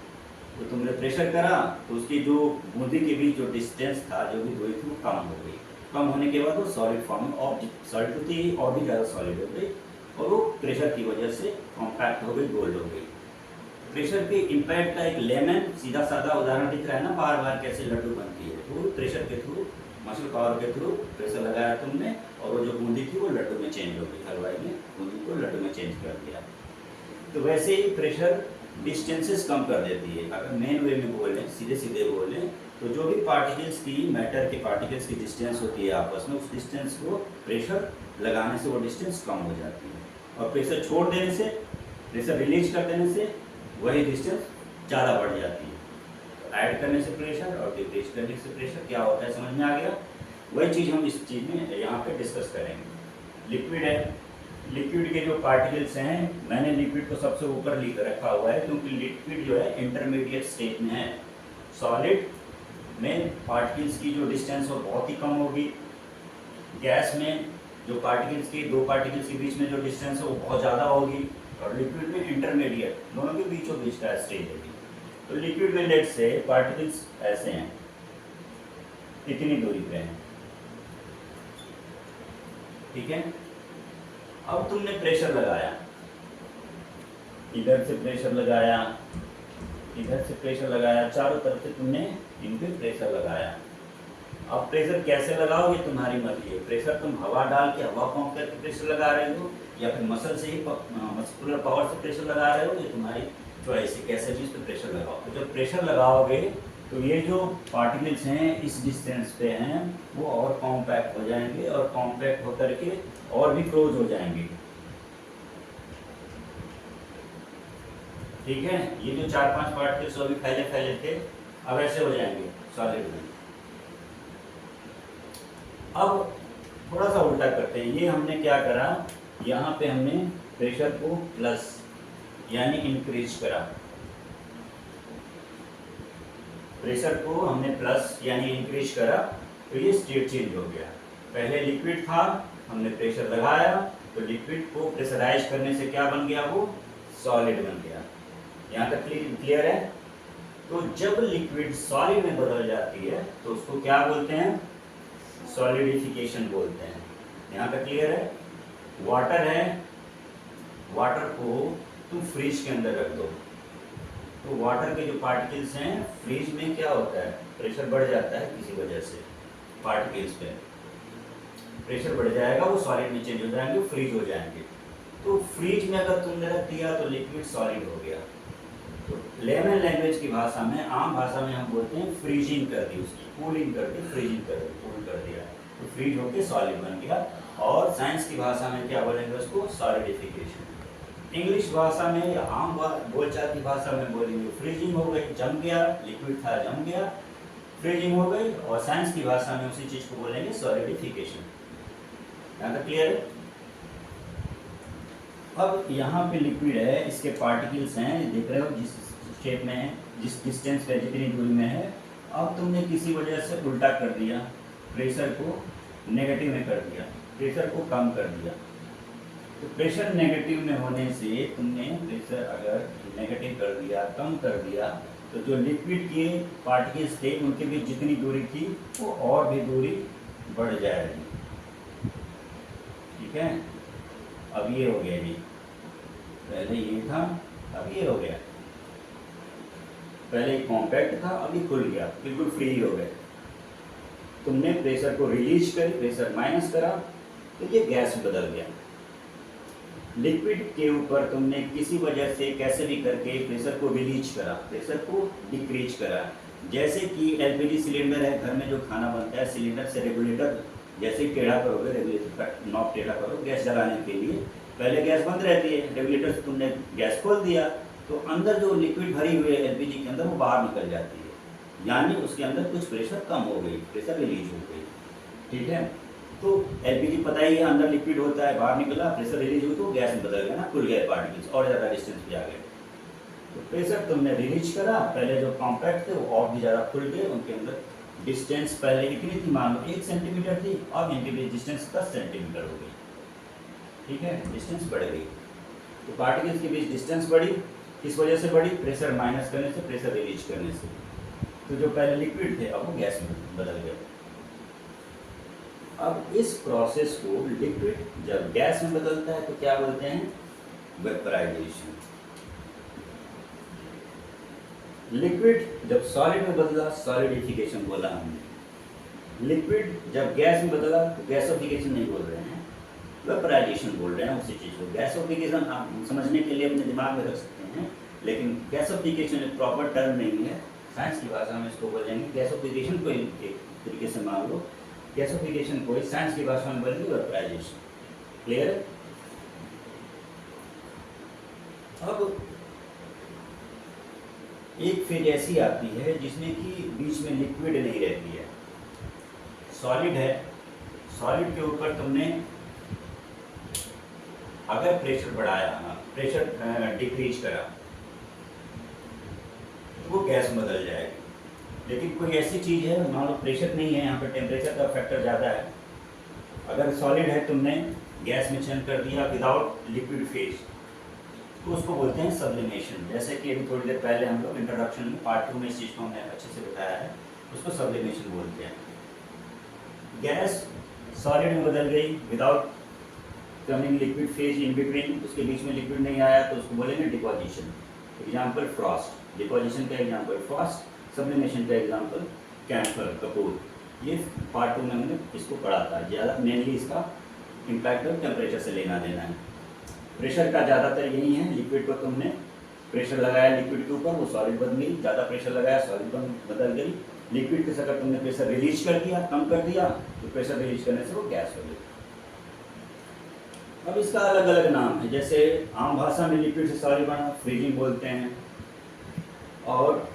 तो तुमने प्रेशर करा तो उसकी जो बूंदी के बीच जो डिस्टेंस था, जो भी दूरी थी, वो कम हो गई। कम होने के बाद वो सॉलिड फॉर्म में, और सॉलिड तो थी और भी ज़्यादा सॉलिड हो गई, और वो प्रेशर की वजह से कॉम्पैक्ट हो गई, गोल्ड हो गई। प्रेशर के इम्पैक्ट का एक लेमन सीधा साधा उदाहरण दिख रहा है ना, बार बार कैसे लड्डू बनती है। तो प्रेशर के थ्रू, मसल पावर के थ्रू प्रेशर लगाया तुमने, और वो जो बूंदी थी वो लड्डू में चेंज हो गई, हलवाई ने बूंदी को लड्डू में चेंज कर दिया। तो वैसे ही प्रेशर डिस्टेंसेस कम कर देती है। अगर मेन वे में बोलें, सीधे सीधे बोलें, तो जो भी पार्टिकल्स की, मैटर के पार्टिकल्स की डिस्टेंस होती है आपस में, उस डिस्टेंस को प्रेशर लगाने से वो डिस्टेंस कम हो जाती है, और प्रेशर छोड़ देने से, प्रेशर रिलीज कर देने से वही डिस्टेंस ज़्यादा बढ़ जाती है। तो ऐड करने से प्रेशर और डिक्रीज करने से प्रेशर क्या होता है, समझ में आ गया। वही चीज़ हम इस चीज़ में यहाँ पे डिस्कस करेंगे। लिक्विड है, लिक्विड के जो पार्टिकल्स हैं, मैंने लिक्विड को सबसे ऊपर लिख रखा हुआ है, क्योंकि लिक्विड जो है इंटरमीडिएट स्टेट में है। सॉलिड में पार्टिकल्स की जो डिस्टेंस वो बहुत ही कम होगी, गैस में जो पार्टिकल्स की, दो पार्टिकल्स के बीच में जो डिस्टेंस है वो बहुत ज़्यादा होगी, और लिक्विड में इंटरमीडिएट, दोनों के बीचों बीच का स्टेज है। तो लिक्विड में लेट से पार्टिकल्स ऐसे हैं, इतनी दूरी पे हैं, ठीक है। अब तुमने प्रेशर लगाया, इधर से प्रेशर लगाया, इधर से प्रेशर लगाया, चारों तरफ से तुमने इन पे प्रेशर लगाया। अब प्रेशर कैसे लगाओ ये तुम्हारी मर्जी है। प्रेशर तुम हवा डाल के, हवा पंप करके प्रेशर लगा रहे हो, या फिर मसल से ही, मस्कुलर पावर से प्रेशर लगा रहे हो, ये तुम्हारी चॉइस है, कैसे भी इस पर प्रेशर लगाओ। तो जब प्रेशर लगाओगे तो ये जो पार्टिकल्स हैं इस डिस्टेंस पे हैं, वो और कॉम्पैक्ट हो जाएंगे, और कॉम्पैक्ट होकर के और भी क्लोज हो जाएंगे, ठीक है। ये जो 4-5 पार्टिकल्स अभी फैले फैले थे, अब ऐसे हो जाएंगे सॉलिड में। अब थोड़ा सा उल्टा करते हैं। ये हमने क्या करा, यहाँ पे हमने प्रेशर को प्लस यानी इंक्रीज करा, प्रेशर को हमने प्लस यानी इंक्रीज करा, तो ये स्टेट चेंज हो गया। पहले लिक्विड था, हमने प्रेशर लगाया, तो लिक्विड को प्रेशराइज करने से क्या बन गया, वो सॉलिड बन गया। यहाँ तक क्लियर है। तो जब लिक्विड सॉलिड में बदल जाती है तो उसको क्या बोलते हैं, सॉलिडिफिकेशन बोलते हैं। यहाँ तक क्लियर है। वाटर है, वाटर को तुम फ्रिज के अंदर रख दो, तो वाटर के जो पार्टिकल्स हैं, फ्रिज में क्या होता है, प्रेशर बढ़ जाता है किसी वजह से, पार्टिकल्स पे प्रेशर बढ़ जाएगा, वो सॉलिड में चेंज हो जाएंगे, फ्रीज हो जाएंगे। तो फ्रिज में अगर तुमने रख दिया तो लिक्विड सॉलिड हो गया। तो लेमन लैंग्वेज की भाषा में, आम भाषा में हम बोलते हैं फ्रीजिंग कर दी, उसकी कूलिंग कर दी, फ्रीजिंग कर दी, कूल कर दिया, तो फ्रीज होके सॉलिड बन गया। और साइंस की भाषा में क्या बोलेंगे उसको, सॉलिडिफिकेशन। इंग्लिश भाषा में या आम बोलचाल की भाषा में बोलेंगे फ्रीजिंग हो गई, जम गया, लिक्विड था जम गया, फ्रीजिंग हो गई। और साइंस की भाषा में उसी चीज को बोलेंगे सॉलिडिफिकेशन। यहाँ तक क्लियर है। अब यहाँ पे लिक्विड है, इसके पार्टिकल्स हैं, देख रहे हो जिस शेप में है, जिस डिस्टेंस पे, जितनी दूरी में है। अब तुमने किसी वजह से उल्टा कर दिया, प्रेशर को नेगेटिव में कर दिया, प्रेशर को कम कर दिया। तो प्रेशर नेगेटिव में होने से तुमने प्रेशर अगर नेगेटिव कर दिया, कम कर दिया, तो जो लिक्विड के पार्टिकल्स थे उनके बीच जितनी दूरी थी वो और भी दूरी बढ़ जाएगी, ठीक है। अब ये हो गया जी, पहले ये था, अब ये हो गया। पहले कॉम्पैक्ट था, अभी खुल गया, बिल्कुल फ्री हो गए। तुमने प्रेशर को रिलीज करी, प्रेशर माइनस करा, तो ये गैस बदल गया। लिक्विड के ऊपर तुमने किसी वजह से कैसे भी करके प्रेशर को रिलीज करा, प्रेशर को डिक्रीज करा, जैसे कि एलपीजी सिलेंडर है, घर में जो खाना बनता है, सिलेंडर से रेगुलेटर जैसे टेढ़ा करोगे, रेगुलेटर का नॉब टेढ़ा करो गैस जलाने के लिए, पहले गैस बंद रहती है, रेगुलेटर से तुमने गैस खोल दिया तो अंदर जो लिक्विड भरी हुई है एलपीजी के अंदर वो बाहर निकल जाती है, यानी उसके अंदर कुछ प्रेशर कम हो गई, प्रेशर रिलीज हो गई। ठीक है, तो एलपीजी पता ही है अंदर लिक्विड होता है, बाहर निकला, प्रेशर रिलीज हुई तो गैस में बदल गया ना, खुल गए पार्टिकल्स और ज़्यादा डिस्टेंस पे आ गए। तो प्रेशर तुमने रिलीज करा, पहले जो कॉम्पैक्ट थे वो और भी ज़्यादा खुल गए, उनके अंदर डिस्टेंस पहले कितनी थी, मान लो 1 सेंटीमीटर थी, अब इनके बीच डिस्टेंस 10 सेंटीमीटर हो गई। ठीक है, डिस्टेंस बढ़ गई। तो पार्टिकल्स के बीच डिस्टेंस बढ़ी, किस वजह से बढ़ी, प्रेशर माइनस करने से, प्रेशर रिलीज करने से। तो जो पहले लिक्विड थे अब वो गैस में बदल गए। अब इस प्रोसेस को लिक्विड जब गैस में बदलता है तो क्या बोलते हैं, वेपराइजेशन। लिक्विड जब सॉलिड में बदला, सॉलिडिफिकेशन बोला हमने। लिक्विड जब गैस में बदला तो गैसोफिकेशन नहीं बोल रहे हैं, वेपराइजेशन बोल रहे हैं उसी चीज़ को। गैसोफिकेशन आप समझने के लिए अपने दिमाग में रख सकते हैं, लेकिन गैसोफिकेशन एक प्रॉपर टर्म नहीं है, साइंस की भाषा में इसको बोलेंगे गैसोफिकेशन को एक तरीके से मान लो, गैसोफिकेशन को साइंस की भाषा में बोलेंगे वेपराइजेशन। क्लियर है? अब एक फेज ऐसी आती है जिसमें कि बीच में लिक्विड नहीं रहती है, सॉलिड है, सॉलिड के ऊपर तुमने अगर प्रेशर बढ़ाया, प्रेशर डिक्रीज करा तो वो गैस बदल जाएगी। लेकिन कोई ऐसी चीज़ है, मान लो प्रेशर नहीं है, यहाँ पर टेम्परेचर का फैक्टर ज़्यादा है, अगर सॉलिड है तुमने गैस में चेंज कर दिया विदाउट लिक्विड फेज, तो उसको बोलते हैं सब्लिमेशन। जैसे कि अभी थोड़ी देर पहले हम लोग इंट्रोडक्शन में पार्ट 2 में इस चीज़ को हमने अच्छे से बताया है, उसको सब्लिमेशन बोलते हैं। गैस सॉलिड में बदल गई without coming liquid phase in between, उसके बीच में लिक्विड नहीं आया तो उसको बोलेंगे डिपोजिशन। एग्जाम्पल फ्रॉस्ट, डिपोजिशन का एग्जाम्पल फ्रॉस्ट, सब्लिमेशन का एग्जाम्पल कैम्फर, कपूर। ये पार्ट 2 में हमने इसको पढ़ा था, ज़्यादा मेनली इसका इम्पैक्ट और टेम्परेचर से लेना देना है। प्रेशर का ज़्यादातर यही है, लिक्विड को तुमने प्रेशर लगाया लिक्विड के ऊपर, वो सॉलिड बन गई, ज़्यादा प्रेशर लगाया सॉलिड बदल गई। लिक्विड के अगर तुमने प्रेशर रिलीज कर दिया, कम कर दिया, तो प्रेशर रिलीज करने से वो गैस हो गई। अब इसका अलग अलग नाम है, जैसे आम भाषा में लिक्विड से सॉलिड बना फ्रीजिंग बोलते हैं, और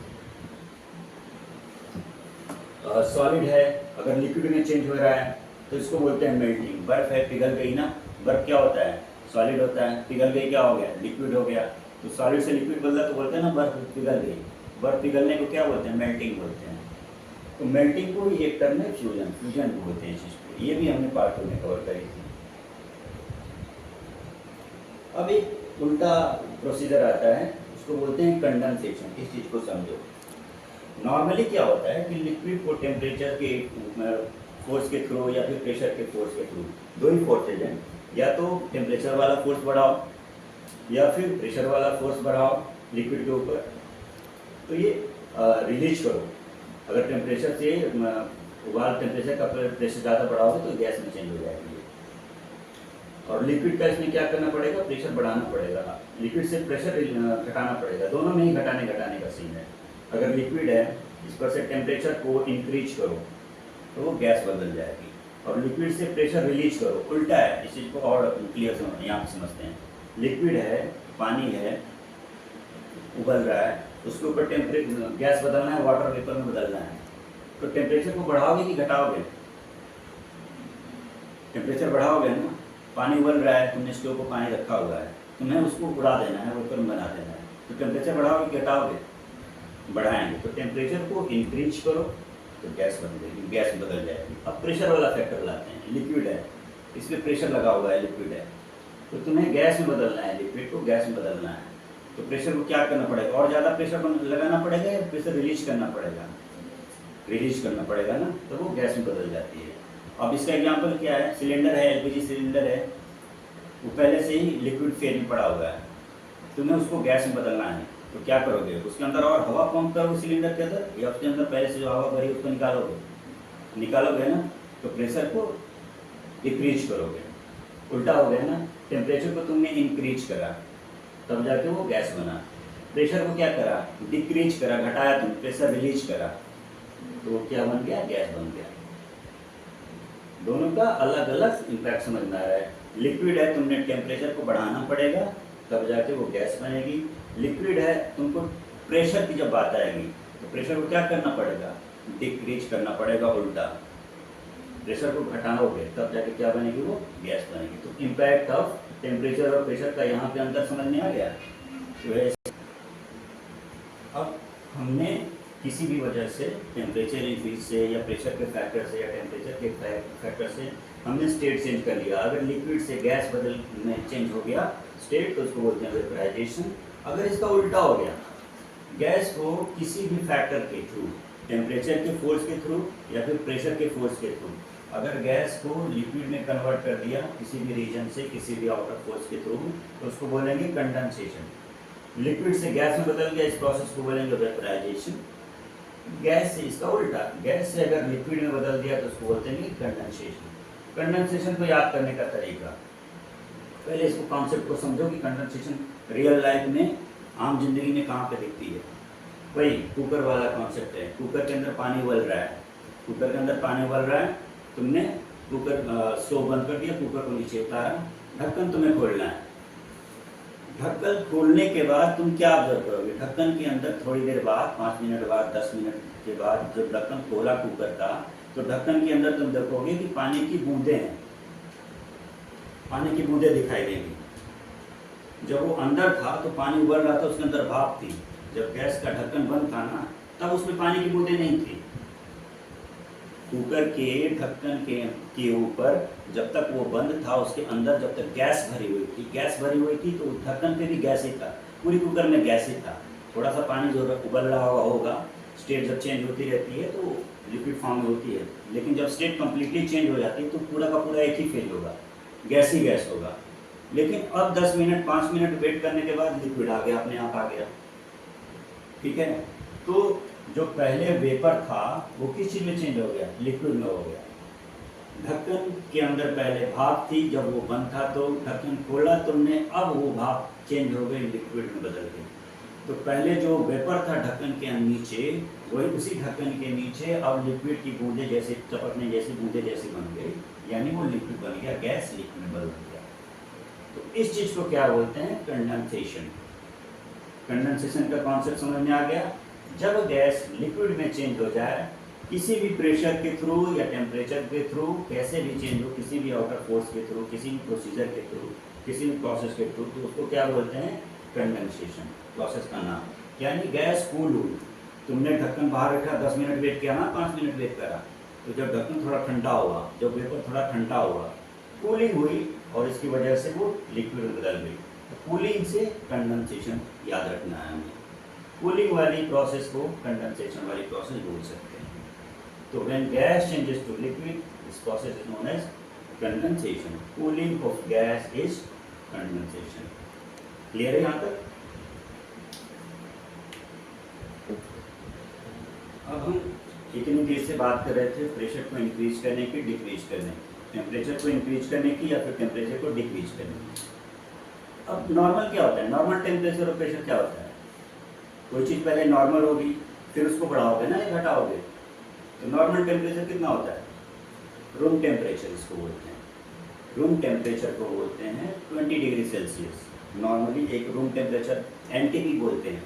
सॉलिड है अगर लिक्विड में चेंज हो रहा है तो इसको बोलते हैं मेल्टिंग। बर्फ है, पिघल गई ना, बर्फ क्या होता है, सॉलिड होता है, पिघल गई क्या हो गया, लिक्विड हो गया। तो सॉलिड से लिक्विड बदला तो बोलते हैं ना बर्फ पिघल गई। बर्फ पिघलने को क्या बोलते हैं, मेल्टिंग बोलते हैं। तो मेल्टिंग को ही एक टर्म है फ्यूजन, फ्यूजन बोलते हैं इस चीज़ को। ये भी हमने पार्ट 2 में कवर करी थी। अब एक उल्टा प्रोसीजर आता है, उसको बोलते हैं कंडेंसेशन। इस चीज़ को समझो। नॉर्मली क्या होता है कि लिक्विड को टेम्परेचर के फोर्स के थ्रू या फिर प्रेशर के फोर्स के थ्रू, दो ही फोर्सेज हैं, या तो टेम्परेचर वाला फोर्स बढ़ाओ या फिर प्रेशर वाला फोर्स बढ़ाओ लिक्विड के ऊपर, तो ये रिलीज करो। अगर टेम्परेचर से उबाल टेम्परेचर का प्रेशर ज़्यादा बढ़ाओगे तो गैस में चेंज हो जाएगी। और लिक्विड का इसमें क्या करना पड़ेगा, प्रेशर बढ़ाना पड़ेगा, लिक्विड से प्रेशर घटाना पड़ेगा, दोनों में ही घटाने का सीन है। अगर लिक्विड है इस पर से टेम्परेचर को इंक्रीज करो तो वो गैस बदल जाएगी, और लिक्विड से प्रेशर रिलीज करो, उल्टा है। इस चीज़ को और क्लियर यहाँ पे समझते हैं। लिक्विड है, पानी है, उबल रहा है, उसके ऊपर टेम्परेचर गैस बदलना है, वाटर वेपर में बदलना है, तो टेम्परेचर को बढ़ाओगे कि घटाओगे, टेम्परेचर बढ़ाओगे ना। पानी उबल रहा है, तुमने इसके ऊपर पानी रखा हुआ है, तुम्हें उसको उड़ा देना है, वेपर में बना देना है, तो टेम्परेचर बढ़ाओगे कि घटाओगे, बढ़ाएंगे। तो टेम्परेचर को इंक्रीज करो तो गैस बदलेगी, गैस बदल जाएगी। अब प्रेशर वाला फैक्टर लाते हैं। लिक्विड है, इसमें प्रेशर लगा हुआ है, लिक्विड है, तो तुम्हें गैस में बदलना है, लिक्विड को गैस में बदलना है, तो प्रेशर को क्या करना पड़ेगा, और ज़्यादा प्रेशर लगाना पड़ेगा या प्रेशर रिलीज करना पड़ेगा, रिलीज करना पड़ेगा ना, तो वो गैस में बदल जाती है। अब इसका एग्जाम्पल क्या है, सिलेंडर है, एलपीजी सिलेंडर है, वो पहले से ही लिक्विड फेज में पड़ा हुआ है, तुम्हें उसको गैस में बदलना है, तो क्या करोगे, उसके अंदर और हवा पंप करोगे सिलेंडर के अंदर, या उसके अंदर पहले से जो हवा भरी उसको निकालोगे ना, तो प्रेशर को डिक्रीज करोगे, उल्टा हो गया ना। टेम्परेचर को तुमने इंक्रीज करा तब जाके वो गैस बना। प्रेशर को क्या करा, डिक्रीज करा, घटाया, तुम प्रेशर रिलीज करा, तो वो क्या बन गया, गैस बन गया। दोनों का अलग अलग इम्पैक्ट समझ में आ रहा है। लिक्विड है, तुमने टेम्परेचर को बढ़ाना पड़ेगा तब जाके वो गैस बनेगी। लिक्विड है, तुमको प्रेशर की जब बात आएगी तो प्रेशर को क्या करना पड़ेगा, डिक्रीज करना पड़ेगा, उल्टा प्रेशर को घटाओगे तब जाके क्या बनेगी, वो गैस बनेगी। तो इम्पैक्ट ऑफ टेम्परेचर और प्रेशर का यहाँ पे अंतर समझ में आ गया। तो अब हमने किसी भी वजह से टेम्परेचर इंक्रीज से या प्रेशर के फैक्टर से या टेम्परेचर के फैक्टर से हमने स्टेट चेंज कर लिया। अगर लिक्विड से गैस बदल में चेंज हो गया स्टेट तो उसको बोलते हैं वेपराइजेशन। अगर इसका उल्टा हो गया, गैस को किसी भी फैक्टर के थ्रू, टेम्परेचर के फोर्स के थ्रू या फिर प्रेशर के फोर्स के थ्रू, अगर गैस को लिक्विड में कन्वर्ट कर दिया किसी भी रीजन से, किसी भी आउटर फोर्स के थ्रू, तो उसको बोलेंगे कंडेंसेशन। लिक्विड से गैस में बदल गया, इस प्रोसेस को बोलेंगे वेपराइजेशन। गैस से इसका उल्टा, गैस से अगर लिक्विड में बदल दिया तो उसको बोलते हैं कंडेंसेशन। कंडेंसेशन को याद करने का तरीका, पहले इसको कॉन्सेप्ट को समझो कि कंडेंसेशन रियल लाइफ में, आम जिंदगी में कहाँ पे दिखती है। वही कुकर वाला कॉन्सेप्ट है। कुकर के अंदर पानी उबल रहा है, कुकर के अंदर पानी उबल रहा है, तुमने कुकर स्टोव बंद कर दिया, कुकर को नीचे उतारा, ढक्कन तुम्हें खोलना है। ढक्कन खोलने के बाद तुम क्या ऑब्जर्व करोगे, ढक्कन के अंदर थोड़ी देर बाद, 5 मिनट बाद, 10 मिनट के बाद जब ढक्कन खोला कुकर का, तो ढक्कन के अंदर तुम देखोगे कि पानी की बूंदें हैं, पानी की बूंदें दिखाई देंगी। जब वो अंदर था तो पानी उबल रहा था, उसके अंदर भाप थी। जब गैस का ढक्कन बंद था ना, तब उसमें पानी की बूंदें नहीं थी। कुकर के ढक्कन के ऊपर जब तक वो बंद था, उसके अंदर जब तक गैस भरी हुई थी तो ढक्कन पे भी गैस ही था, पूरी कुकर में गैस ही था। थोड़ा सा पानी जो उबल रहा होगा, स्टेट जब चेंज होती रहती है तो लिक्विड फॉर्म में होती है, लेकिन जब स्टेट कम्प्लीटली चेंज हो जाती है तो पूरा का पूरा एक ही फेज होगा, गैस ही गैस होगा। लेकिन अब 10 मिनट 5 मिनट वेट करने के बाद लिक्विड आ गया, अपने आप आ गया, ठीक है। तो जो पहले वेपर था वो किस चीज़ में चेंज हो गया, लिक्विड में हो गया। ढक्कन के अंदर पहले भाप थी, जब वो बंद था तो ढक्कन खोला तुमने, अब वो भाप चेंज हो गई, लिक्विड में बदल गई। तो पहले जो वेपर था ढक्कन के नीचे, वही उसी ढक्कन के नीचे अब लिक्विड की बूंदें जैसे चपकने जैसी बूंदें जैसी बन गई, यानी वो लिक्विड बन गया, गैस लिक्विड में बदल गया। तो इस चीज़ को क्या बोलते हैं, कंडेंसेशन। कंडेंसेशन का कॉन्सेप्ट समझ में आ गया। जब गैस लिक्विड में चेंज हो जाए किसी भी प्रेशर के थ्रू या टेम्परेचर के थ्रू, कैसे भी चेंज हो, किसी भी आउटर फोर्स के थ्रू, किसी भी प्रोसीजर के थ्रू, किसी भी प्रोसेस के थ्रू, तो उसको क्या बोलते हैं, कंडेंसेशन, प्रोसेस का नाम। यानी गैस कूल हुई, तुमने ढक्कन बाहर रखा, 10 मिनट वेट किया ना, 5 मिनट वेट करा, तो जब ढक्कन थोड़ा ठंडा हुआ, जब वेपर थोड़ा ठंडा हुआ, कूलिंग हुई और इसकी वजह से वो लिक्विड में बदल गई। तो कूलिंग से कंडेंसेशन याद रखना है हमें। कूलिंग वाली प्रोसेस को कंडेंसेशन वाली प्रोसेस बोल सकते हैं। तो when gas changes to liquid, this process is known as condensation. Cooling of gas is condensation. Clear है यहाँ तक? अब हम इतनी देर से बात कर रहे थे प्रेशर को इंक्रीज करने की, डिक्रीज करने की, टेम्परेचर को इंक्रीज करने की या फिर टेम्परेचर को डिक्रीज करने की। अब नॉर्मल क्या होता है, नॉर्मल टेम्परेचर और प्रेशर क्या होता है, कोई चीज़ पहले नॉर्मल होगी फिर उसको बढ़ाओगे ना या घटाओगे। तो नॉर्मल टेम्परेचर कितना होता है, रूम टेम्परेचर इसको बोलते हैं। रूम टेम्परेचर को बोलते हैं 20 डिग्री सेल्सियस। नॉर्मली एक रूम टेम्परेचर एनटीपी बोलते हैं।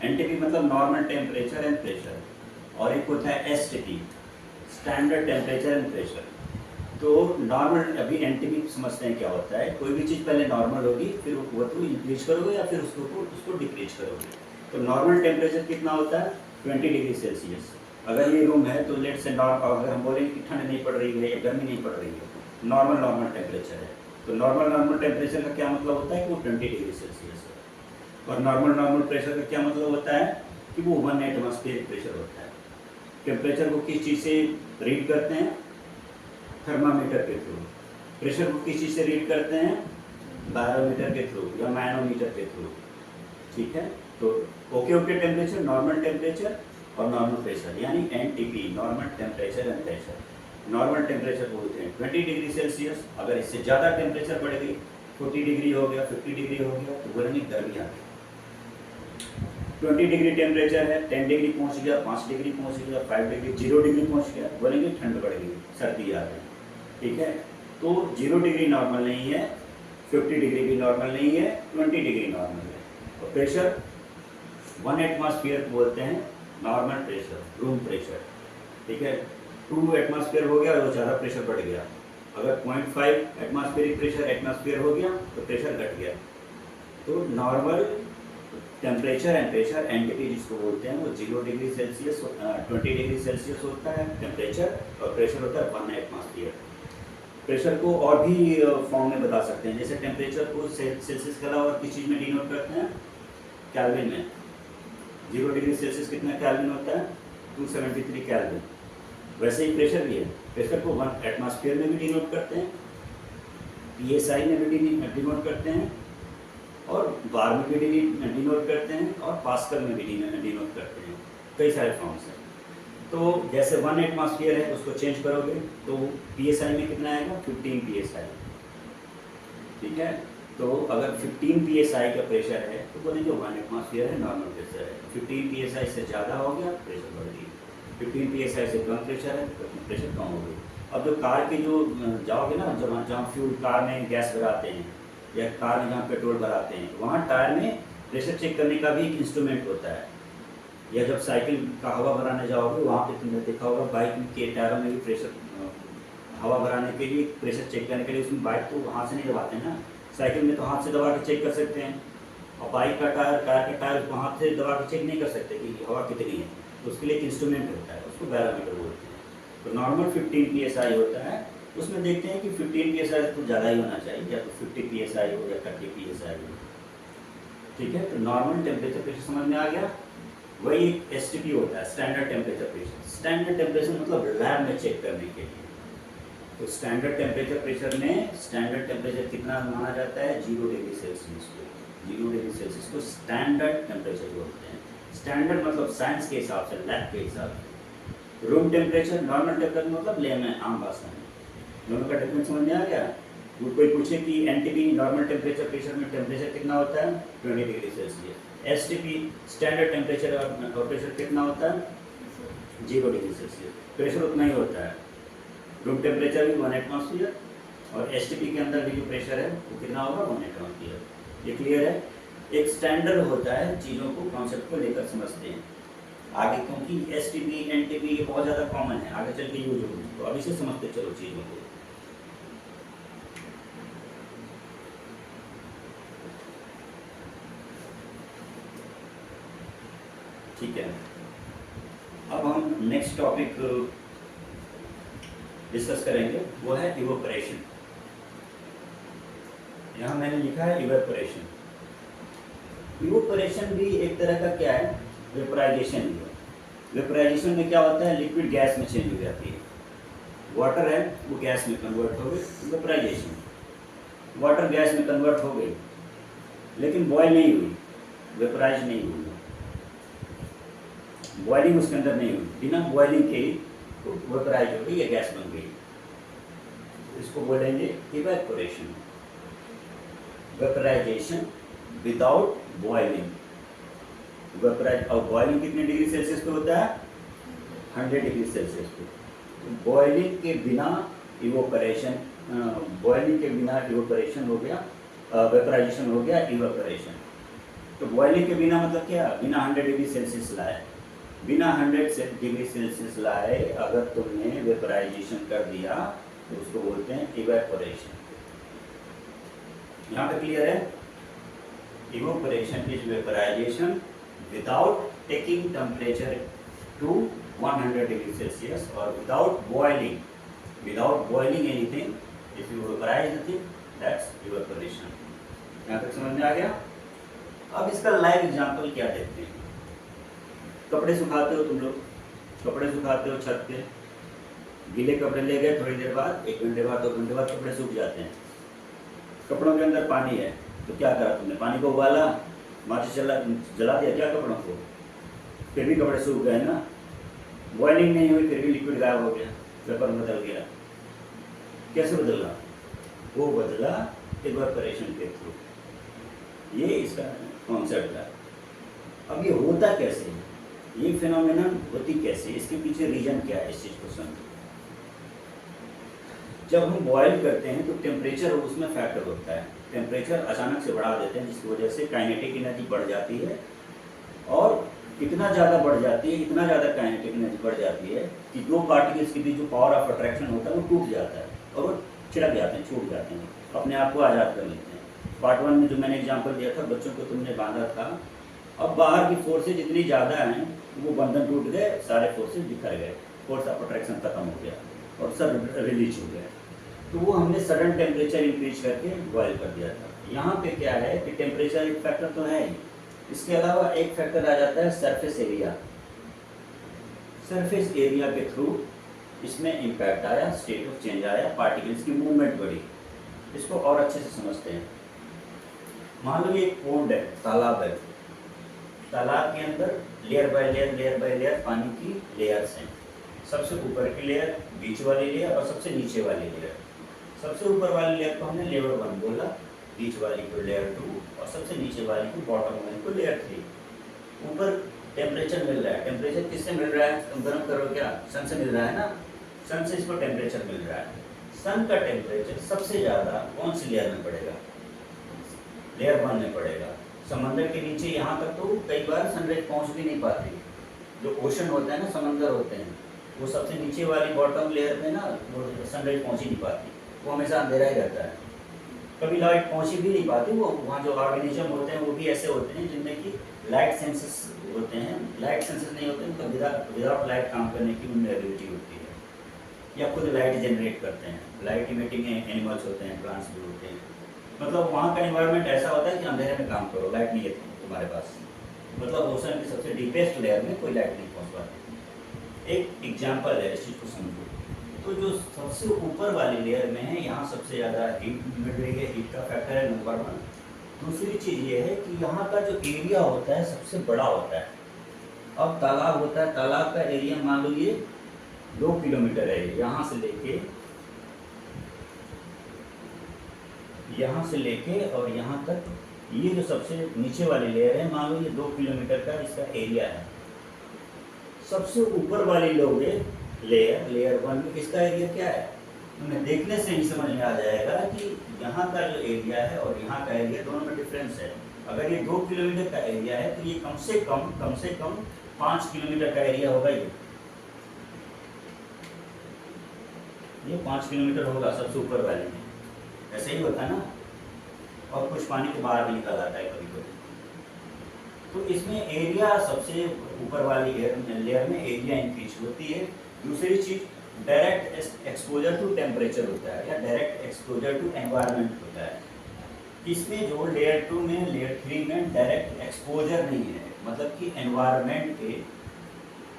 एनटीपी मतलब नॉर्मल टेम्परेचर एंड प्रेशर, और एक होता है STP, standard temperature and pressure. तो नॉर्मल, अभी एनटीपी समझते हैं क्या होता है, कोई भी चीज़ पहले नॉर्मल होगी फिर वो तो इंक्रीज करोगे या फिर उसको डिक्रीज करोगे। तो नॉर्मल टेम्परेचर कितना होता है, 20 डिग्री सेल्सियस। अगर ये रूम है तो लेट से अगर हम बोलेंगे कि ठंड नहीं पड़ रही है या गर्मी नहीं पड़ रही है, नॉर्मल टेम्परेचर है, तो नॉर्मल टेम्परेचर का क्या मतलब होता है कि वो 20 डिग्री सेल्सियस है। और नॉर्मल प्रेशर का क्या मतलब होता है कि वो 1 एटमॉस्फेरिक प्रेशर होता है। टेम्परेचर को किस चीज़ से रीड करते हैं, थर्मामीटर के थ्रू। प्रेशर को किस चीज़ से रीड करते हैं, बैरोमीटर के थ्रू या मैनोमीटर के थ्रू, ठीक है। तो ओके टेम्परेचर, नॉर्मल टेम्परेचर और नॉर्मल प्रेशर, यानी NTP, normal temperature and pressure. Normal temperature बोलते हैं 20 डिग्री सेल्सियस। अगर इससे ज़्यादा टेम्परेचर बढ़ गई, 40 डिग्री हो गया, 50 डिग्री हो गया, तो बोलेंगे गर्मी आ गई। 20 डिग्री टेम्परेचर है, 10 डिग्री पहुंच गया, 5 डिग्री पहुंच गया, 5 डिग्री, 0 डिग्री पहुंच गया, बोलेंगे ठंड बढ़ गई, सर्दी आ गई। ठीक है, तो 0 डिग्री नॉर्मल नहीं है, 50 डिग्री भी नॉर्मल नहीं है, 20 डिग्री नॉर्मल है। तो प्रेशर 1 एटमॉस्फेयर बोलते हैं नॉर्मल प्रेशर, रूम प्रेशर। ठीक है, 2 एटमॉस्फेयर हो गया और ज़्यादा प्रेशर बढ़ गया। अगर 0.5 एटमॉस्फेरिक प्रेशर एटमॉस्फेयर हो गया तो प्रेशर घट गया। तो normal temperature and pressure NTP जिसको बोलते हैं वो 0 डिग्री सेल्सियस 20 डिग्री सेल्सियस होता है टेम्परेचर, और प्रेशर होता है 1 एटमॉस्फेयर। प्रेशर को और भी फॉर्म में बता सकते हैं, जैसे टेम्परेचर को सेल्सियस के अलावा किस चीज़ में डिनोट करते हैं, कैल्विन में। 0 डिग्री सेल्सियस कितना कैल्विन होता है, 273 कैल्विन। वैसे ही प्रेशर भी है, प्रेशर को 1 एटमॉस्फेयर में भी डिनोट करते हैं, पीएसआई में भी डिनोट करते हैं, और बार में भी डिनोट करते हैं, और पास्कल में भी डिनोट करते हैं। कई सारे फॉर्म्स हैं। तो जैसे 1 एटमॉस्फेयर है उसको चेंज करोगे तो पीएसआई में कितना आएगा, 15 पीएसआई। ठीक है, तो अगर 15 पीएसआई का प्रेशर है तो बोलेंगे 1 एटमॉस्फेयर है, नॉर्मल प्रेशर है। 15 पीएसआई से ज़्यादा हो गया, प्रेशर बढ़ गई। 15 पीएसआई से कम प्रेशर है तो प्रेशर कम हो गई। अब जो कार के जो जाओगे ना, जहाँ फ्यूल कार में गैस भराते हैं या कार में जहाँ पेट्रोल भराते हैं, वहाँ टायर में प्रेशर चेक करने का भी एक इंस्ट्रूमेंट होता है। या जब साइकिल का हवा भराने जाओगे वहाँ पे तुमने देखा होगा बाइक के टायरों में भी प्रेशर, हवा भराने के लिए, प्रेशर चेक करने के लिए उसमें बाइक तो हाथ से नहीं दबाते ना, साइकिल में तो हाथ से दबा के चेक कर सकते हैं, और बाइक का टायर, कार का टायर को हाथ से दबा के चेक नहीं कर सकते कि हवा कितनी है। तो उसके लिए एक इंस्ट्रूमेंट होता है, उसको बैरोमीटर बोलते हैं। तो नॉर्मल 15 psi होता है, उसमें देखते हैं कि 15 psi तो ज़्यादा ही होना चाहिए, या तो 50 psi हो या 30 psi हो। ठीक है, तो नॉर्मल टेम्परेचर प्रेशर समझ में आ गया। वही एक एसटीपी होता है, standard temperature pressure. Standard temperature मतलब लैब में चेक करने के लिए। तो स्टैंडर्ड टेम्परेचर प्रेशर में स्टैंडर्ड टेम्परेचर कितना माना जाता है, 0 डिग्री सेल्सियस को। 0 डिग्री सेल्सियस को स्टैंडर्ड टेम्परेचर बोलते हैं। स्टैंडर्ड मतलब साइंस के हिसाब से, लैब के हिसाब से। रूम टेम्परेचर, नॉर्मल टेम्परेचर मतलब ले में आम भाषा में। दोनों का डिफरेंस समझ में आ गया। वो कोई पूछे कि एनटीपी नॉर्मल टेम्परेचर प्रेशर में टेम्परेचर कितना होता है, 20 degree Celsius. STP standard temperature और प्रेशर कितना होता है, 0 डिग्री सेल्सियस। प्रेशर उतना ही होता है। रूम टेम्परेचर भी 1 एटमॉस्फेयर, और एसटीपी के अंदर भी जो प्रेशर है वो कितना होगा, 1 एटमॉस्फेयर। ये क्लियर है। एक स्टैंडर्ड होता है, चीज़ों को, कॉन्सेप्ट को लेकर समझते हैं आगे, क्योंकि एसटीपी एनटीपी ये बहुत ज़्यादा कॉमन है, आगे चल के यूज होगी। तो अभी से समझते चलो चीज़ों को। ठीक है, अब हम नेक्स्ट टॉपिक डिस्कस करेंगे, वो है इवोपरेशन। यहाँ मैंने लिखा है इवेपोरेशन। इवोपरेशन भी एक तरह का क्या है, वेपराइजेशन ही है। वेपराइजेशन में क्या होता है, लिक्विड गैस में चेंज हो जाती है। वाटर है वो गैस में कन्वर्ट हो गई, वेपराइजेशन। वाटर गैस में कन्वर्ट हो गई लेकिन बॉयल नहीं हुई, वेपराइज नहीं हुई, बॉइलिंग उसके अंदर नहीं हुई, बिना बॉइलिंग के ही वेपराइज हो गई या गैस बन गई। इसको बोलेंगे evaporation, vaporization without boiling. Vaporize, और बॉइलिंग कितने डिग्री सेल्सियस पे होता है, 100 डिग्री सेल्सियस पे। तो बॉइलिंग के बिना इवोपरेशन, बॉइलिंग के बिना इवोपरेशन हो गया, वेपराइजेशन हो गया इवेपोरेशन। तो बॉइलिंग के बिना मतलब क्या, बिना 100 डिग्री सेल्सियस लाए, बिना 100 डिग्री सेल्सियस लाए अगर तुमने वेपराइजेशन कर दिया तो उसको बोलते हैं इवेपोरेशन। यहाँ पे क्लियर है। Evaporation is vaporization without taking temperature to 100 degree Celsius और without boiling anything. If you vaporize the thing, that's evaporation. यहाँ तक समझ में आ गया। अब इसका लाइव एग्जांपल क्या देखते हैं। कपड़े सुखाते हो तुम लोग, कपड़े सुखाते हो छत पे, गीले कपड़े ले गए, थोड़ी देर बाद, 1 घंटे बाद, 2 घंटे बाद कपड़े सूख जाते हैं। कपड़ों के अंदर पानी है, तो क्या करा तुमने, पानी को उबाला, माचिस जला दिया क्या कपड़ों को, फिर भी कपड़े सूख गए ना। बॉइलिंग नहीं हुई फिर भी लिक्विड गायब हो गया, वेपर बदल गया। कैसे बदला, वो बदला इवेपोरेशन के थ्रू। ये इसका कॉन्सेप्ट है। अब ये होता कैसे है, ये फिनोमेनन होती कैसे, इसके पीछे रीजन क्या है, इस चीज़ को समझो। जब हम बॉयल करते हैं तो टेम्परेचर उसमें फैक्टर होता है, टेम्परेचर अचानक से बढ़ा देते हैं जिसकी वजह से काइनेटिक एनर्जी बढ़ जाती है, और इतना ज़्यादा बढ़ जाती है, इतना ज़्यादा काइनेटिक एनर्जी बढ़ जाती है कि दो पार्टिकल्स के बीच जो पावर ऑफ अट्रैक्शन होता है वो टूट जाता है और वो छिड़क जाते हैं, छूट जाते हैं, अपने आप को आज़ाद कर लेते हैं। पार्ट 1 में जो मैंने एग्जांपल दिया था, बच्चों को तुमने बांधा था, अब बाहर की फोर्सेज जितनी ज़्यादा हैं वो बंधन टूट गए, सारे फोर्सेज बिखर गए, फोर्स ऑफ अट्रैक्शन खत्म हो गया और सब रिलीज हो गए। तो वो हमने सडन टेम्परेचर इंक्रीज करके बॉयल कर दिया था। यहाँ पे क्या है कि टेम्परेचर एक फैक्टर तो है ही, इसके अलावा एक फैक्टर आ जाता है सरफेस एरिया। सरफेस एरिया के थ्रू इसमें इम्पैक्ट आया, स्टेट ऑफ चेंज आया, पार्टिकल्स की मूवमेंट बढ़ी। इसको और अच्छे से समझते हैं। मान लो ये एक पोंड है, तालाब है, तालाब के अंदर लेयर बाय लेयर पानी की लेयर्स हैं। सबसे ऊपर की लेयर, बीच वाली लेयर और सबसे नीचे वाली लेयर। सबसे ऊपर वाली लेयर को हमने लेयर 1 बोला, बीच वाली को लेयर 2 और सबसे नीचे वाली को बॉटम वाली को लेयर 3। ऊपर टेम्परेचर मिल रहा है, टेम्परेचर किससे मिल रहा है, तुम गर्म करो क्या, सन से मिल रहा है ना, सन से इसको टेम्परेचर मिल रहा है। सन का टेम्परेचर सबसे ज़्यादा कौन सी लेयर में पड़ेगा, लेयर 1 में पड़ेगा। समंदर के नीचे यहाँ तक तो कई बार सनराइज पहुँच भी नहीं पाती, जो ओशन होता है ना, समंदर होते हैं, वो सबसे नीचे वाली बॉटम लेयर में ना वो सनराइज पहुँच ही नहीं पाती, वो हमेशा अंधेरा ही रहता है। कभी लाइट पहुँच भी नहीं पाती, वो वहाँ जो ऑर्गेनिज्म होते हैं वो भी ऐसे होते हैं जिनमें कि लाइट सेंसेस होते हैं, लाइट सेंसेस नहीं होते हैं तो विदाउट लाइट काम करने की उनमें एबिलिटी होती है, या खुद लाइट जनरेट करते हैं। लाइट इमिटिंग एनिमल्स होते हैं, प्लांट्स भी होते हैं। मतलब वहाँ का एनवायरनमेंट ऐसा होता है कि अंधेरे में काम करो, लाइट नहीं है तुम्हारे पास, मतलब ओशन की सबसे डीपेस्ट लेयर में कोई लाइट नहीं पहुँच पाती। एक एग्जाम्पल है, इस चीज़ को समझो। तो जो सबसे ऊपर वाली लेयर में है, यहाँ सबसे ज़्यादा हीट मिल रही है, हीट का फैक्टर है नंबर 1। दूसरी चीज़ ये है कि यहाँ का जो एरिया होता है सबसे बड़ा होता है। अब तालाब होता है, तालाब का एरिया मान लो ये 2 किलोमीटर है, यहाँ से लेके और यहाँ तक, ये जो सबसे नीचे वाली लेयर है मान लो ये 2 किलोमीटर का इसका एरिया है। सबसे ऊपर वाली लेयर 1 में इसका एरिया क्या है, तुम्हें देखने से ही समझ में आ जाएगा कि यहाँ का जो एरिया है और यहाँ का एरिया दोनों में डिफरेंस है। अगर ये 2 किलोमीटर का एरिया है तो ये कम से कम 5 किलोमीटर का एरिया होगा। ये 5 किलोमीटर होगा सबसे ऊपर वाले में, ऐसे ही होता है ना, और कुछ पानी के बाहर भी निकल आता है कभी कभी। तो इसमें एरिया सबसे ऊपर वाली लेयर में एरिया इंक्रीज होती है। दूसरी चीज डायरेक्ट एक्सपोजर टू टेम्परेचर होता है या डायरेक्ट एक्सपोजर टू एनवायरनमेंट होता है। इसमें जो लेयर 2 में, लेयर 3 में डायरेक्ट एक्सपोजर नहीं है, मतलब कि एनवायरनमेंट के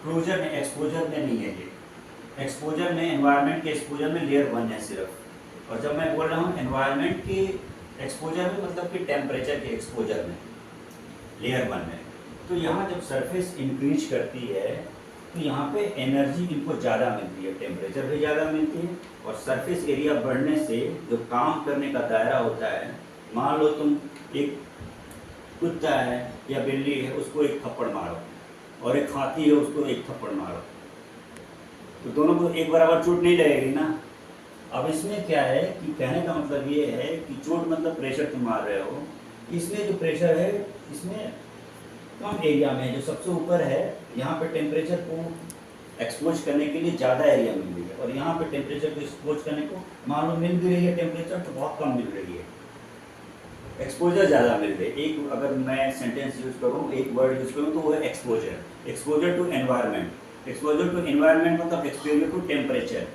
क्लोजर में, एक्सपोजर में नहीं है। ये एक्सपोजर में, एनवायरनमेंट के एक्सपोजर में लेयर 1 है सिर्फ। और जब मैं बोल रहा हूँ एनवायरनमेंट के एक्सपोजर में, मतलब कि टेम्परेचर के एक्सपोजर में, लेयर 1 में। तो यहाँ जब सरफेस इंक्रीज करती है तो यहाँ पे एनर्जी इनको ज़्यादा मिलती है, टेम्परेचर भी ज़्यादा मिलती है, और सरफेस एरिया बढ़ने से जो काम करने का दायरा होता है, मान लो तुम एक कुत्ता है या बिल्ली है, उसको एक थप्पड़ मारो, और एक हाथी है उसको एक थप्पड़ मारो, तो दोनों को एक बराबर चोट नहीं लगेगी ना। अब इसमें क्या है कि कहने का मतलब ये है कि चोट मतलब प्रेशर तुम मार रहे हो, इसमें जो प्रेशर है इसमें कम एरिया में, जो सबसे ऊपर है यहाँ पे टेम्परेचर को एक्सपोज करने के लिए ज़्यादा एरिया मिल रही है, और यहाँ पे टेम्परेचर को एक्सपोज करने को मान लो मिल भी रही है टेम्परेचर तो बहुत कम मिल रही है, एक्सपोजर ज़्यादा मिल रही है। एक अगर मैं सेंटेंस यूज़ करूँ, एक वर्ड यूज़ करूँ तो वो है exposure. Exposure to environment, exposure to environment मतलब exposure to temperature,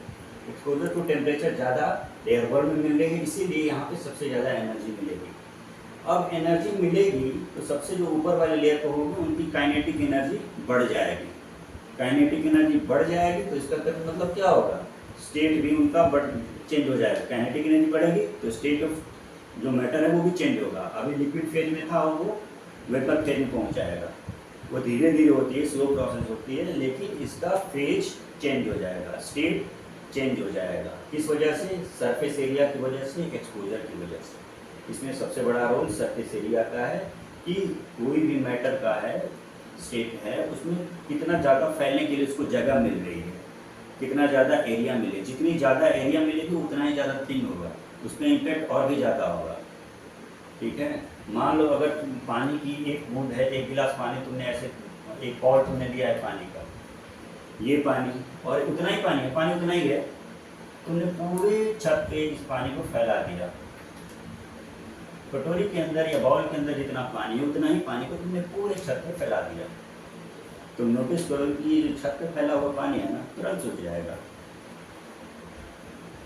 exposure to temperature ज़्यादा लेयर 1 में मिल रही है, इसीलिए यहाँ पे सबसे ज़्यादा एनर्जी मिलेगी। अब एनर्जी मिलेगी तो सबसे जो ऊपर वाले लेयर पर होगी उनकी काइनेटिक एनर्जी बढ़ जाएगी। काइनेटिक एनर्जी बढ़ जाएगी तो इसका मतलब क्या होगा, स्टेट भी उनका चेंज हो जाएगा। काइनेटिक एनर्जी बढ़ेगी तो स्टेट ऑफ जो मैटर है वो भी चेंज होगा। अभी लिक्विड फेज में था और वो वेपर फेज में पहुँच जाएगा। वो धीरे धीरे होती है, स्लो प्रोसेस होती है, लेकिन इसका फेज चेंज हो जाएगा, स्टेट चेंज हो जाएगा। किस वजह से, सरफेस एरिया की वजह से, एक्सपोजर की वजह से। इसमें सबसे बड़ा रोल सरफेस एरिया का है कि कोई भी मैटर का है स्टेट है उसमें कितना ज़्यादा फैलने के लिए उसको जगह मिल रही है, कितना ज़्यादा एरिया मिले, जितनी ज़्यादा एरिया मिलेगी उतना ही ज़्यादा थिन होगा, उसमें इम्पैक्ट और भी ज़्यादा होगा। ठीक है, मान लो अगर पानी की एक बूंद है, एक गिलास पानी तुमने ऐसे एक पॉट तुमने लिया है पानी का, ये पानी और उतना ही पानी है, पानी उतना ही है, तुमने पूरे छत पे इस पानी को फैला दिया। कटोरी के अंदर या बाउल के अंदर जितना पानी है उतना ही पानी को तुमने पूरे छत पे फैला दिया। तुम नोटिस करो कि जो छत पे फैला हुआ पानी है ना तुरंत सूख जाएगा।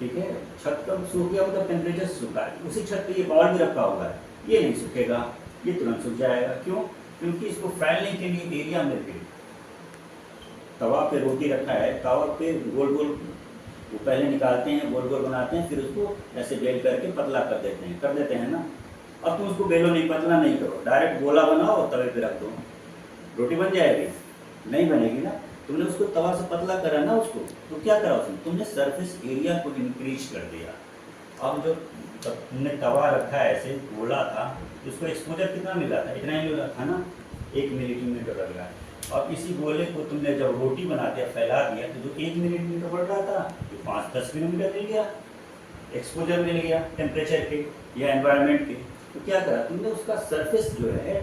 ठीक है, छत कब सूख गया मतलब टेम्परेचर सूखा है, उसी छत पे ये बाउल भी रखा हुआ है, ये नहीं सूखेगा, ये तुरंत सूख जाएगा। क्यों? क्योंकि इसको फैलने के लिए एरिया मिल गई। तवा पे रोटी रखा है, तवा पे गोल गोल वो पहले निकालते हैं, गोल गोल बनाते हैं, फिर उसको ऐसे बेल करके पतला कर देते हैं ना। अब तुम उसको बेलो नहीं, पतला नहीं करो, डायरेक्ट गोला बनाओ और तवे पे रख दो, रोटी बन जाएगी? नहीं बनेगी ना। तुमने उसको तवा से पतला करा ना उसको, तो क्या करा उसने? तुमने सरफेस एरिया को इंक्रीज कर दिया। अब जो तुमने तवा रखा है ऐसे गोला था, उसको एक्सपोजर कितना मिला था? इतना ही मिला था ना, 1 मिलीमीटर लग रहा है। अब इसी गोले को तुमने जब रोटी बना दिया, फैला दिया, तो जो 1 मिलीमीटर बढ़ रहा था तो 5-10 मिलीमीटर मिल गया, एक्सपोजर मिल गया टेम्परेचर के या एनवायरनमेंट के। तो क्या करा तुमने? उसका सरफेस जो है,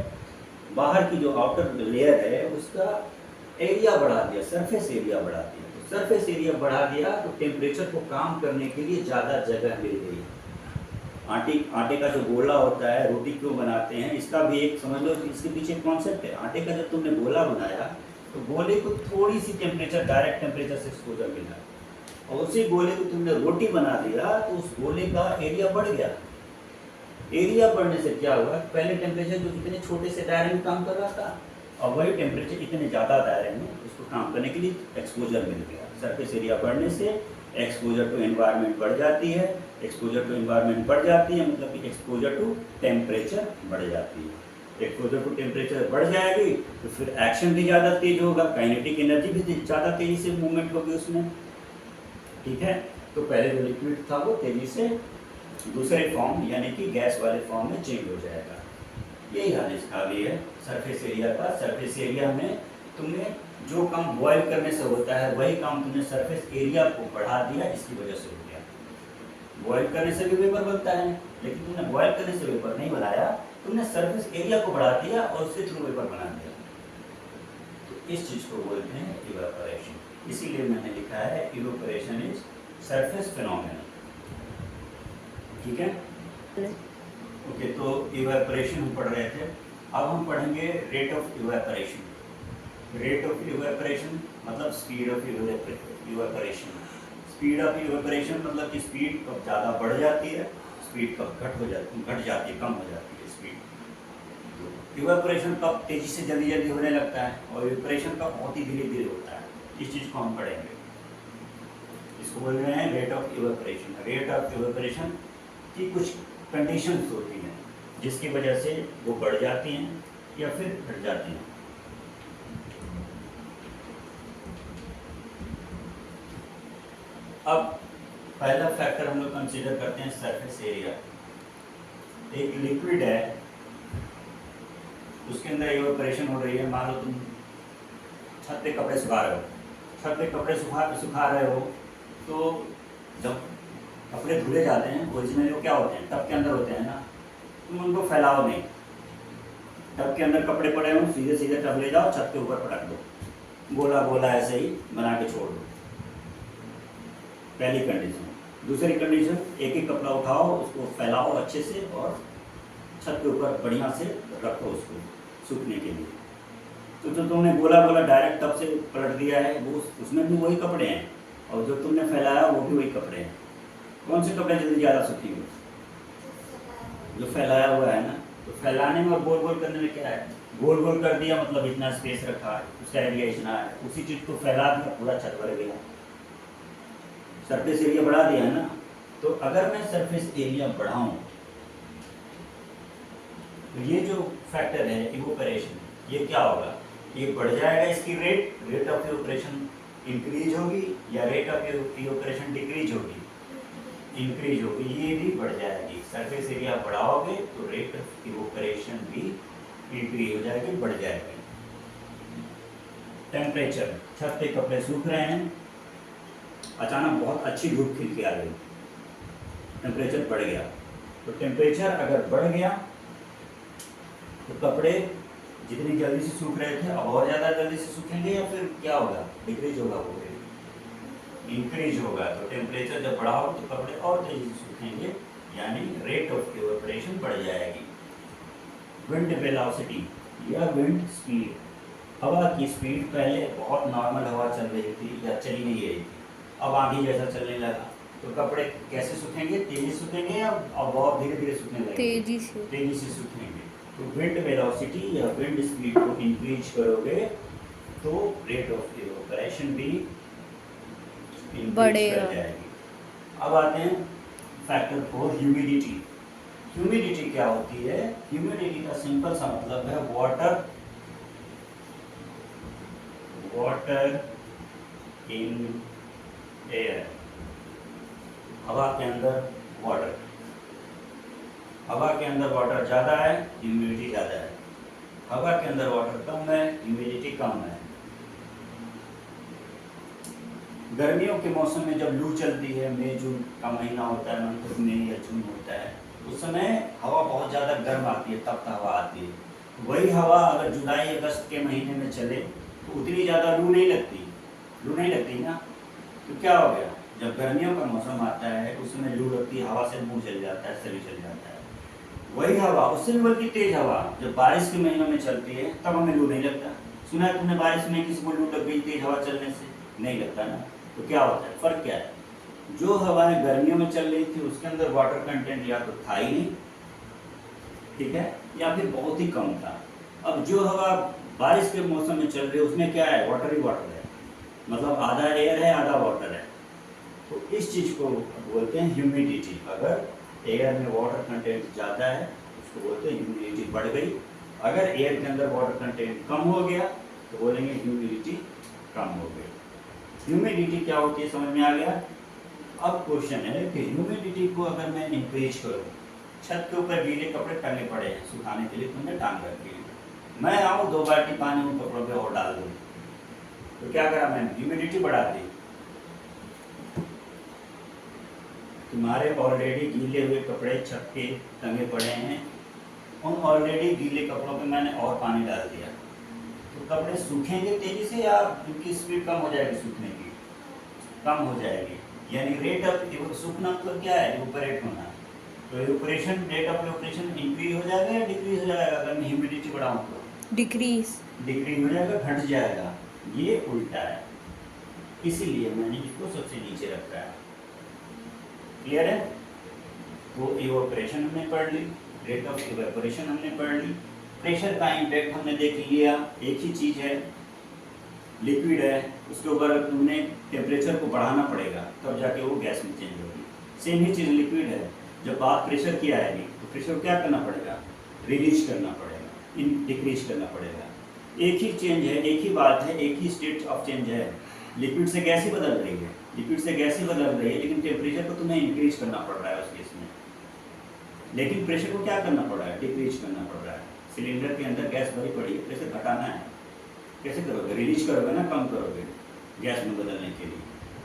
बाहर की जो आउटर लेयर है उसका एरिया बढ़ा दिया, सरफेस एरिया बढ़ा दिया। तो सरफेस एरिया बढ़ा दिया तो टेम्परेचर को काम करने के लिए ज़्यादा जगह मिल गई। आटे का जो गोला होता है, रोटी क्यों बनाते हैं, इसका भी एक समझ लो, इसके पीछे कॉन्सेप्ट है। आटे का जब तुमने गोला बनाया तो गोले को थोड़ी सी टेम्परेचर, डायरेक्ट टेम्परेचर से एक्सपोजर मिला, और उसी गोले को तुमने रोटी बना दिया तो उस गोले का एरिया बढ़ गया। एरिया बढ़ने से क्या हुआ? पहले टेम्परेचर जो इतने छोटे से दायरे में काम कर रहा था, और वही टेम्परेचर इतने ज़्यादा दायरे में उसको काम करने के लिए एक्सपोजर मिल गया। सरफेस एरिया बढ़ने से एक्सपोजर टू एनवायरनमेंट बढ़ जाती है, एक्सपोजर टू एनवायरनमेंट बढ़ जाती है मतलब कि एक्सपोजर टू टेम्परेचर बढ़ जाती है। एक्सपोजर टू टेम्परेचर बढ़ जाएगी तो फिर एक्शन भी ज़्यादा तेज होगा, काइनेटिक एनर्जी भी ज़्यादा तेज़ी से मूवमेंट होगी उसमें। ठीक है, तो पहले जो लिक्विड था वो तेज़ी से दूसरे फॉर्म यानी कि गैस वाले फॉर्म में चेंज हो जाएगा। यही हाल इसका भी है सरफेस एरिया का। सरफेस एरिया में तुमने जो काम बॉयल करने से होता है वही काम तुमने सरफेस एरिया को बढ़ा दिया, इसकी वजह से हो गया। बॉयल करने से भी वेपर बनता है, लेकिन तुमने बॉयल करने से वेपर नहीं बनाया, तुमने सरफेस एरिया को बढ़ा दिया और उसके थ्रू वेपर बना दिया। तो इस चीज़ को बोलते हैं इवेपोरेशन। इसीलिए मैंने लिखा है इवेपोरेशन इज सरफेस फिनोमेना। ठीक है, ओके। तो इवेपोरेशन हम पढ़ रहे थे, अब हम पढ़ेंगे rate of evaporation. Rate of evaporation मतलब speed of evaporation. Speed of evaporation मतलब कि स्पीड कब ज़्यादा बढ़ जाती है, स्पीड कब घट जाती है, कम हो जाती है स्पीड। इवेपोरेशन कब तेज़ी से जल्दी होने लगता है और इवेपोरेशन कब बहुत ही धीरे धीरे होता है, इस चीज़ को हम पढ़ेंगे। इसको बोल रहे हैं rate of evaporation. Rate of evaporation की कुछ कंडीशंस होती हैं जिसकी वजह से वो बढ़ जाती हैं या फिर घट जाती हैं। अब पहला फैक्टर हम लोग कंसीडर करते हैं सरफेस एरिया। एक लिक्विड है, उसके अंदर इवेपोरेशन हो रही है। मान लो तुम छत पे कपड़े सुखा रहे हो, छत पे कपड़े सुखा रहे हो, तो जब कपड़े धुले जाते हैं ओरिजिनली वो क्या होते हैं, टब के अंदर होते हैं ना। तुम उनको फैलाओ नहीं, टब के अंदर कपड़े पड़े हों, सीधे सीधे टब ले जाओ, छत के ऊपर पटक दो, गोला गोला ऐसे ही बना के छोड़ दो। पहली कंडीशन। दूसरी कंडीशन, एक एक कपड़ा उठाओ, उसको फैलाओ अच्छे से और छत के ऊपर बढ़िया से रखो उसको सूखने के लिए। तो जो तुमने गोला गोला डायरेक्ट टब से पलट दिया है वो उसमें भी वही कपड़े हैं, और जो तुमने फैलाया वो भी वही कपड़े हैं। कौन से कपड़े जल्दी ज़्यादा सूखेंगे? जो फैलाया हुआ है ना। तो फैलाने में और गोल गोल करने में क्या है? गोल गोल कर दिया मतलब इतना स्पेस रखा है, उसका एरिया इतना है, उसी चीज़ को फैला दिया, पूरा छत भर गया, सरफेस एरिया बढ़ा दिया है ना। तो अगर मैं सरफेस एरिया बढ़ाऊं तो ये जो फैक्टर है इवेपोरेशन, ये क्या होगा? ये बढ़ जाएगा, इसकी रेट ऑफ इवेपोरेशन इंक्रीज होगी या रेट ऑफ इवेपोरेशन डिक्रीज होगी? इंक्रीज होगी, ये भी बढ़ जाएगी। सरफेस एरिया बढ़ाओगे तो रेट ऑफ इवेपोरेशन भी इंक्रीज हो जाएगी, बढ़ जाएगी। टेम्परेचर, छत पे कपड़े सूख रहे हैं, अचानक बहुत अच्छी धूप खिल के आ गई, टेम्परेचर बढ़ गया। तो टेम्परेचर अगर बढ़ गया तो कपड़े जितनी जल्दी से सूख रहे थे अब और ज़्यादा जल्दी से सूखेंगे, या फिर क्या होगा, डिक्रीज होगा, वो इंक्रीज होगा। तो टेम्परेचर जब बढ़ा हो तो कपड़े और तेजी से सूखेंगे, यानी रेट ऑफ इवेपोरेशन बढ़ जाएगी। विंड वेलोसिटी या विंड स्पीड, हवा की स्पीड पहले बहुत नॉर्मल हवा चल रही थी या चली नहीं रही थी, अब आंधी जैसा चलने लगा, तो कपड़े कैसे सूखेंगे, तेजी से सूखेंगे या अब बहुत धीरे धीरे सूखने लगेंगे, तेजी से सूखेंगे। तो विंड वेलोसिटी या विंड स्पीड को इंक्रीज करोगे तो रेट ऑफ इवेपोरेशन भी बढ़ेगा जाएगी। अब आते हैं फैक्टर 4, ह्यूमिडिटी। ह्यूमिडिटी क्या होती है? ह्यूमिडिटी का सिंपल सा मतलब है वाटर इन एयर, हवा के अंदर वाटर, हवा के अंदर वाटर ज़्यादा है, ह्यूमिडिटी ज़्यादा है, हवा के अंदर वाटर कम है, ह्यूमिडिटी कम है। गर्मियों के मौसम में जब लू चलती है, मई जून का महीना होता है, मंथ ऑफ मई या जून होता है, उस समय हवा बहुत ज़्यादा गर्म आती है, तप्त हवा आती है। वही हवा अगर जुलाई अगस्त के महीने में चले तो उतनी ज़्यादा लू नहीं लगती ना। तो क्या हो गया, जब गर्मियों का मौसम आता है उस समय लू लगती है, हवा से मुँह जल जाता है, शरीर जल जाता है। वही हवा, उससे भी बल्कि तेज हवा जब बारिश के महीनों में चलती है तब हमें लू नहीं लगता। सुना है तुमने बारिश में किसी को लू लग गई तेज हवा चलने से? नहीं लगता ना। तो क्या होता है, फर्क क्या है? जो हवाएं गर्मियों में चल रही थी उसके अंदर वाटर कंटेंट या तो था ही नहीं, ठीक है, या फिर बहुत ही कम था। अब जो हवा बारिश के मौसम में चल रही है उसमें क्या है, वाटर ही वाटर है, मतलब आधा एयर है आधा वाटर है। तो इस चीज़ को बोलते हैं ह्यूमिडिटी। अगर एयर में वाटर कंटेंट ज़्यादा है उसको बोलते हैं ह्यूमिडिटी बढ़ गई। अगर एयर के अंदर वाटर कंटेंट कम हो गया तो बोलेंगे ह्यूमिडिटी कम हो गई। ह्यूमिडिटी क्या होती है समझ में आ गया। अब क्वेश्चन है कि ह्यूमिडिटी को अगर मैं इंक्रीज करूँ, छत के ऊपर गीले कपड़े टंगे पड़े हैं सुखाने के लिए, तुमने टांग रखी है, मैं आऊँ 2 बाल्टी पानी उन कपड़ों पे और डाल दूँ, तो क्या करा मैंने, ह्यूमिडिटी बढ़ा दी। तुम्हारे ऑलरेडी गीले हुए कपड़े छत पे टंगे पड़े हैं, उन ऑलरेडी गीले कपड़ों पे मैंने और पानी डाल दिया, तो कपड़े सूखेंगे तेजी से या उनकी स्पीड कम हो जाएगी, सूखने की कम हो जाएगी। यानी रेट ऑफ सूखना मतलब क्या है, इवेपोरेट होना। तो evaporation, rate of evaporation increase हो जाएगा या डिक्रीज हो जाएगा? अगर मैं ह्यूमिडिटी बढ़ाऊँ तो डिक्रीज हो जाएगा, घट जाएगा। ये उल्टा है, इसीलिए मैंने इसको सबसे नीचे रखा है। क्लियर है? तो इवेपोरेशन हमने पढ़ ली, रेट ऑफ इवेपोरेशन हमने पढ़ ली, प्रेशर का इम्पैक्ट हमने देख लिया। एक ही चीज़ है, लिक्विड है, उसके ऊपर तुमने टेम्परेचर को बढ़ाना पड़ेगा तब जाके वो गैस में चेंज होगी। सेम ही चीज़ लिक्विड है, जब बात प्रेशर की आएगी तो प्रेशर को क्या करना पड़ेगा, रिलीज करना पड़ेगा, डिक्रीज करना पड़ेगा। एक ही चेंज है, एक ही बात है, एक ही स्टेट ऑफ चेंज है। लिक्विड से गैस ही बदल रही है, लेकिन टेम्परेचर को तुम्हें इंक्रीज करना पड़ रहा है उस केस में। लेकिन प्रेशर को क्या करना पड़ रहा है, डिक्रीज करना पड़ रहा है। सिलेंडर के अंदर गैस भरी पड़ी है, प्रेशर घटाना है, कैसे करोगे, रिलीज करोगे ना, कम करोगे गैस में बदलने के लिए।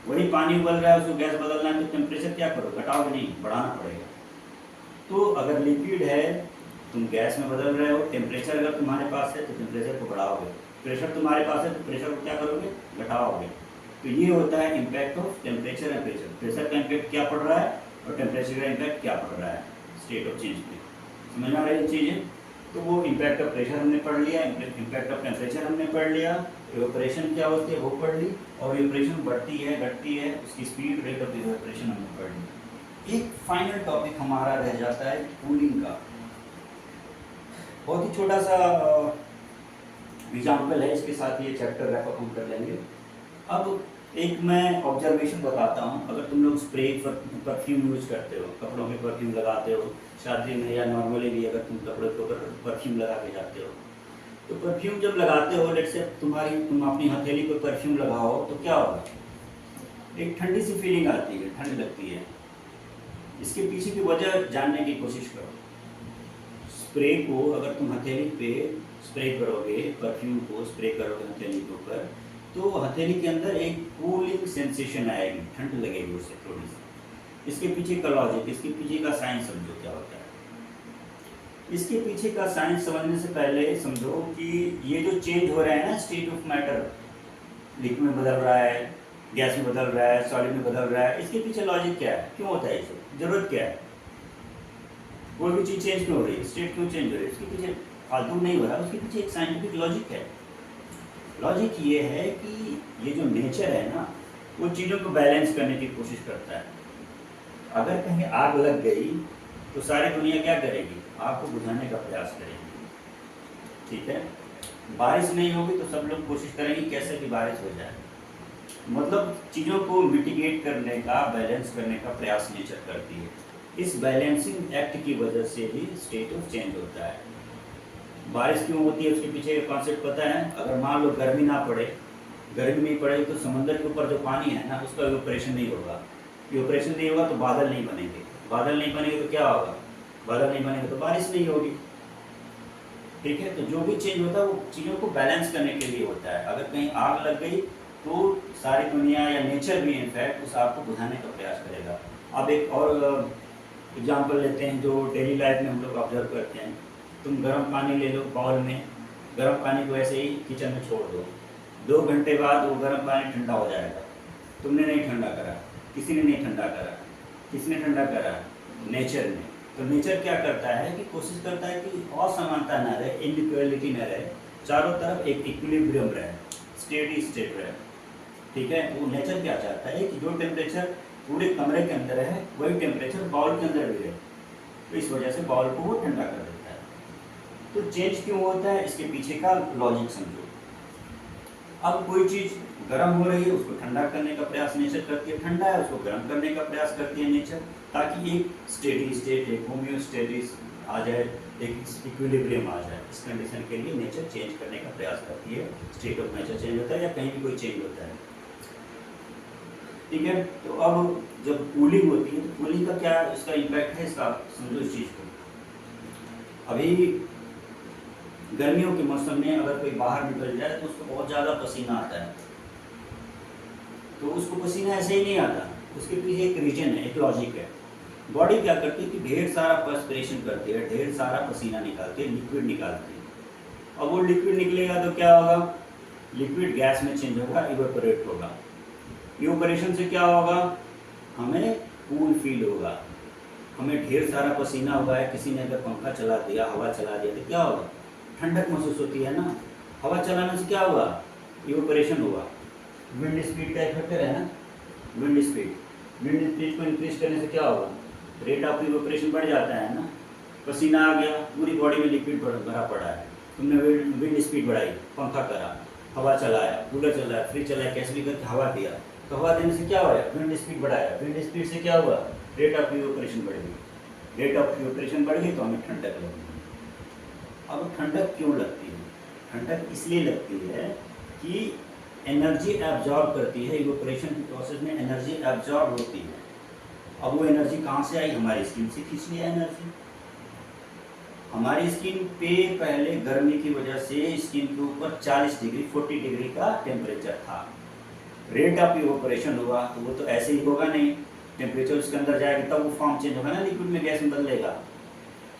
वही पानी उबल रहा है, उसको गैस बदलना है तो टेम्परेचर क्या करोगे, घटाओगे नहीं, बढ़ाना पड़ेगा। तो अगर लिक्विड है, तुम गैस में बदल रहे हो, टेम्परेचर अगर तुम्हारे पास है तो टेम्परेचर को बढ़ाओगे, प्रेशर तुम्हारे पास है तो प्रेशर को क्या करोगे, घटाओगे। तो ये होता है impact of temperature and pressure. Pressure का इम्पैक्ट क्या पड़ रहा है और टेम्परेचर का इम्पैक्ट क्या पड़ रहा है स्टेट ऑफ चेंज पे। समझ आ रही चीज़ें? तो वो इम्पैक्ट ऑफ प्रेशर हमने पढ़ लिया, इम्पैक्ट ऑफ टेम्परेचर हमने पढ़ लिया, इवेपोरेशन क्या होती है वो पढ़ ली, और इवेपोरेशन बढ़ती है घटती है उसकी स्पीड, रेट ऑफ इवेपोरेशन हमने पढ़ ली। एक फाइनल टॉपिक हमारा रह जाता है कूलिंग का। बहुत ही छोटा सा एग्जाम्पल है, इसके साथ ये चैप्टर रैप अप हम कर लेंगे। अब एक मैं ऑब्जर्वेशन बताता हूँ। अगर तुम लोग स्प्रे परफ्यूम यूज करते हो, कपड़ों में परफ्यूम लगाते हो, शादी में या नॉर्मली भी अगर तुम कपड़ों के ऊपर परफ्यूम लगा के जाते हो, तो परफ्यूम जब लगाते हो, लेट से तुम अपनी हथेली पर परफ्यूम लगाओ तो क्या होगा, एक ठंडी सी फीलिंग आती है, ठंड लगती है। इसके पीछे की वजह जानने की कोशिश करो। स्प्रे को अगर तुम हथेली पे स्प्रे करोगे, परफ्यूम को स्प्रे करोगे हथेली के ऊपर, तो हथेली के अंदर एक कूलिंग सेंसेशन आएगी, ठंड लगेगी उससे थोड़ी सी। इसके पीछे का लॉजिक, इसके पीछे का साइंस समझो क्या होता है। इसके पीछे का साइंस समझने से पहले समझो कि ये जो चेंज हो रहा है ना स्टेट ऑफ मैटर, लिक्विड में बदल रहा है, गैस में बदल रहा है, सॉलिड में बदल रहा है, इसके पीछे लॉजिक क्या है, क्यों होता है इसे, जरूरत क्या है, कोई भी चीज़ चेंज क्यों हो रही है, स्टेट क्यों चेंज हो रही है, इसके पीछे फालतू नहीं हो रहा, उसके पीछे एक साइंटिफिक लॉजिक है। लॉजिक ये है कि ये जो नेचर है ना, वो चीज़ों को बैलेंस करने की कोशिश करता है। अगर कहीं आग लग गई तो सारी दुनिया क्या करेगी, आग को बुझाने का प्रयास करेगी, ठीक है। बारिश नहीं होगी तो सब लोग कोशिश करेंगे कैसे भी बारिश हो जाए, मतलब चीज़ों को मिटिगेट करने का, बैलेंस करने का प्रयास नेचर करती है। इस बैलेंसिंग एक्ट की वजह से ही स्टेट ऑफ चेंज होता है। बारिश क्यों होती है उसके पीछे कॉन्सेप्ट पता है। अगर मान लो गर्मी ना पड़े, गर्मी नहीं पड़ेगी तो समंदर के ऊपर जो पानी है ना उसका इवेपोरेशन नहीं होगा, इवेपोरेशन नहीं होगा तो बादल नहीं बनेंगे, बादल नहीं बनेंगे तो क्या होगा, बादल नहीं बनेंगे तो बारिश नहीं होगी, ठीक है। तो जो भी चेंज होता है वो चीज़ों को बैलेंस करने के लिए होता है। अगर कहीं आग लग गई तो सारी दुनिया या नेचर भी इनफैक्ट उस आग को बुझाने का प्रयास करेगा। अब एक और एग्जाम्पल लेते हैं जो डेली लाइफ में हम लोग ऑब्जर्व करते हैं। तुम गर्म पानी ले लो बाउल में, गर्म पानी को ऐसे ही किचन में छोड़ दो, 2 घंटे बाद वो गर्म पानी ठंडा हो जाएगा। तुमने नहीं ठंडा करा, किसी ने नहीं ठंडा करा, किसने ठंडा करा, नेचर ने। तो नेचर क्या करता है कि कोशिश करता है कि असमानता ना रहे, इनइक्वालिटी ना रहे, चारों तरफ एक इक्विलिब्रियम रहे, स्टेडी स्टेट रहे, ठीक है। वो नेचर क्या चाहता है कि जो टेम्परेचर पूरे कमरे के अंदर है वही टेम्परेचर बाउल के अंदर भी रहे, तो इस वजह से बाउल को वो ठंडा कर देता है। तो चेंज क्यों होता है, इसके पीछे का लॉजिक समझो। अब कोई चीज़ गर्म हो रही है उसको ठंडा करने का प्रयास नेचर करती है, ठंडा है उसको गर्म करने का प्रयास करती है नेचर, ताकि एक स्टेडी स्टेट, एक होम्योस्टेसिस आ जाए, एक इक्विलिब्रियम आ जाए। इस कंडीशन के लिए नेचर चेंज करने का प्रयास करती है, स्टेट ऑफ नेचर चेंज होता है या कहीं भी कोई चेंज होता है, ठीक है। तो अब जब कूलिंग होती है तो कूलिंग का क्या इसका इम्पैक्ट है, इसका समझो इस चीज़ को। अभी गर्मियों के मौसम में अगर कोई बाहर निकल जाए तो उसको बहुत ज़्यादा पसीना आता है, तो उसको पसीना ऐसे ही नहीं आता, उसके पीछे एक रीजन है, एक लॉजिक है। बॉडी क्या करती है कि ढेर सारा पर्सपिरेशन करती है, ढेर सारा पसीना निकालती है, लिक्विड निकालती है। अब वो लिक्विड निकलेगा तो क्या होगा, लिक्विड गैस में चेंज होगा, इवेपोरेट होगा। इवेपोरेशन से क्या होगा, हमें कूल फील होगा, हमें ढेर सारा पसीना हुआ है, किसी ने अगर पंखा चला दिया, हवा चला दिया तो क्या होगा, ठंडक महसूस होती है ना। हवा चलाने से क्या हुआ, इवेपोरेशन हुआ। विंड स्पीड का फैक्टर है ना, विंड स्पीड को इंक्रीज करने से क्या होगा, रेट ऑफ इवेपोरेशन बढ़ जाता है ना। पसीना आ गया, पूरी बॉडी में लिक्विड भरा पड़ा है, तुमने विंड स्पीड बढ़ाई, पंखा करा, हवा चलाया, कूलर चलाया, फ्रिज चलाया, कैसे भी करके हवा दिया, तो हवा देने से क्या हुआ, विंड स्पीड बढ़ाया, विंड स्पीड से क्या हुआ, रेट ऑफ इवेपोरेशन बढ़ गई, रेट ऑफ इवेपोरेशन बढ़ गई तो हमें ठंडक लगी। अब ठंडक क्यों लगती है, ठंडक इसलिए लगती है कि एनर्जी एब्जॉर्ब करती है, इवेपोरेशन की प्रोसेस में एनर्जी एब्जॉर्ब होती है। अब वो एनर्जी कहाँ से आई, हमारी स्किन से खींच लिया एनर्जी। हमारी स्किन पे पहले गर्मी की वजह से स्किन के ऊपर 40 डिग्री 40 डिग्री का टेम्परेचर था, रेट ऑफ इवेपोरेशन हुआ तो वो तो ऐसे ही होगा नहीं, टेम्परेचर उसके अंदर जाएगा तब वो फॉर्म चेंज होगा ना, लिक्विड में गैस में बदलेगा,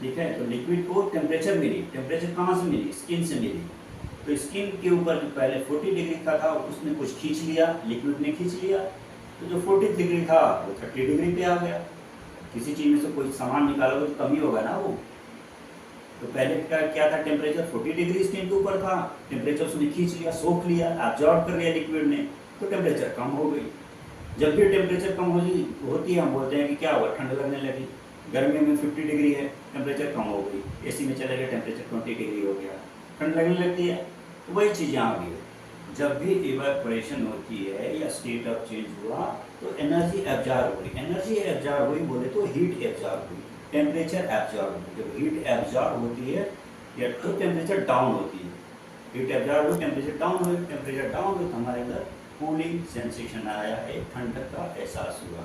ठीक है। तो लिक्विड को टेम्परेचर मिली, टेम्परेचर कहाँ से मिली, स्किन से मिली। तो स्किन के ऊपर जो पहले 40 डिग्री का था उसने कुछ खींच लिया, लिक्विड ने खींच लिया, तो जो 40 डिग्री था वो 30 डिग्री पे आ गया। किसी चीज़ में से कोई सामान निकालोगे तो कम ही होगा ना वो। तो पहले क्या था, टेम्परेचर 40 डिग्री स्किन के ऊपर था, टेम्परेचर उसने खींच लिया, सोख लिया, एब्जॉर्ब कर लिया लिक्विड ने, तो टेम्परेचर कम हो गई। जब भी टेम्परेचर कम होती है हम बोलते हैं कि क्या हुआ, ठंड लगने लगी। गर्मियों में 50 डिग्री है, टेम्परेचर कम हो गई, एसी में चले गए, टेम्परेचर 20 डिग्री हो गया, ठंड लगने लगती है। तो वही चीज़ यहाँ भी है, जब भी इवेपोरेशन होती है या स्टेट ऑफ चेंज हुआ तो एनर्जी एब्जॉर्ब हुई, एनर्जी एब्जॉर्ब हुई बोले तो हीट एब्जॉर्ब हुई, टेम्परेचर एब्जॉर्ब हुई। जब हीट एब्जॉर्ब होती है या तो टेम्परेचर डाउन होती है, हीट एब्जॉर्ब हुई, टेम्परेचर डाउन हुई, टेम्परेचर डाउन हुई तो हमारे अंदर कूलिंग सेंसेशन आया है, ठंडक का एहसास हुआ,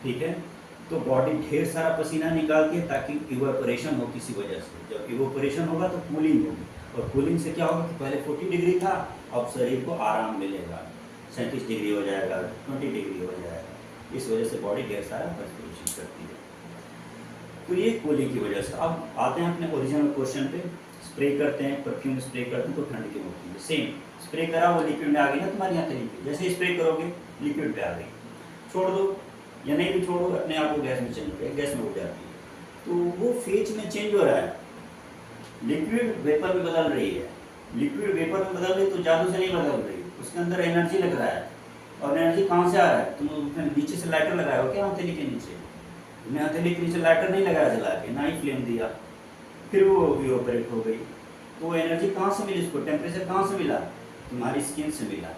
ठीक है। तो बॉडी ढेर सारा पसीना निकालती है ताकि इवेपोरेशन हो किसी वजह से। जब इवेपोरेशन होगा तो कूलिंग होगी, और कूलिंग से क्या होगा कि पहले 40 डिग्री था, अब शरीर को आराम मिलेगा, 37 डिग्री हो जाएगा, 20 डिग्री हो जाएगा। इस वजह से बॉडी ढेर सारा पर्सपिरेशन करती है। तो ये कूलिंग की वजह से। अब आते हैं अपने ओरिजिनल क्वेश्चन पे। स्प्रे करते हैं, परफ्यूम स्प्रे करते हैं तो ठंड क्यों होती है? सेम, स्प्रे करा वो लिक्विड में आ गई ना तुम्हारे यहाँ तरीके, जैसे स्प्रे करोगे लिक्विड पे आ गई, छोड़ दो या नहीं भी छोड़ो, अपने आप को गैस में चेंज हो गया, गैस में उड़ जाती है। तो वो फेज में चेंज हो रहा है, लिक्विड वेपर में बदल रही है। लिक्विड वेपर में बदल रही तो जादू से नहीं बदल रही, उसके अंदर एनर्जी लग रहा है। और एनर्जी कहाँ से आ रहा है? तुम नीचे से लाइटर लगाए हो क्या हथेली के नीचे? तुमने हथेली के नीचे लाइटर नहीं लगाया जला के, ना ही फ्लेम दिया, फिर वो इवेपोरेट हो गई। तो एनर्जी कहाँ से मिली उसको? टेम्परेचर कहाँ से मिला? तुम्हारी स्किन से मिला।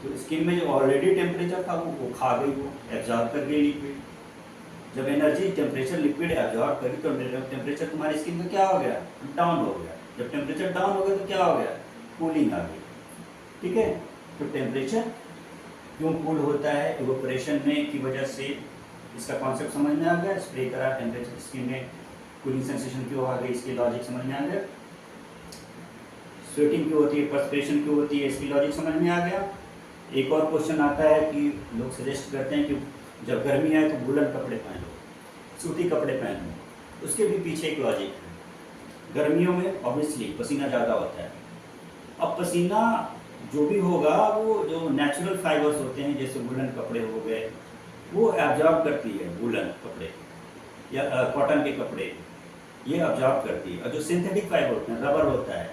तो स्किन में जो ऑलरेडी टेम्परेचर था वो खा गई, वो एब्जॉर्ब कर गई लिक्विड। जब एनर्जी टेम्परेचर लिक्विड एब्जॉर्ब करी तो टेम्परेचर तुम्हारी स्किन का क्या हो गया? डाउन हो गया। जब टेम्परेचर डाउन हो गया तो क्या हो गया? कूलिंग आ गई। ठीक है, तो टेम्परेचर क्यों कूल होता है? इवेपोरेशन में की वजह से। इसका कॉन्सेप्ट समझ में आ गया? स्प्रे करा, टेम्परेचर स्किन में कूलिंग सेंसेशन क्यों आ गई, इसकी लॉजिक समझ में आ गया? स्वेटिंग क्यों होती है, पर्सपिरेशन क्यों होती है, इसकी लॉजिक समझ में आ गया? एक और क्वेश्चन आता है कि लोग सजेस्ट करते हैं कि जब गर्मी आए तो वूलन कपड़े पहनो, सूती कपड़े पहनो। उसके भी पीछे एक लॉजिक है। गर्मियों में ऑब्वियसली पसीना ज़्यादा होता है। अब पसीना जो भी होगा वो जो नेचुरल फाइबर्स होते हैं जैसे वूलन कपड़े हो गए, वो एब्जॉर्ब करती है। वूलन कपड़े या कॉटन के कपड़े ये एब्जॉर्ब करती है। और जो सिंथेटिक फाइबर होते हैं, रबर होता है,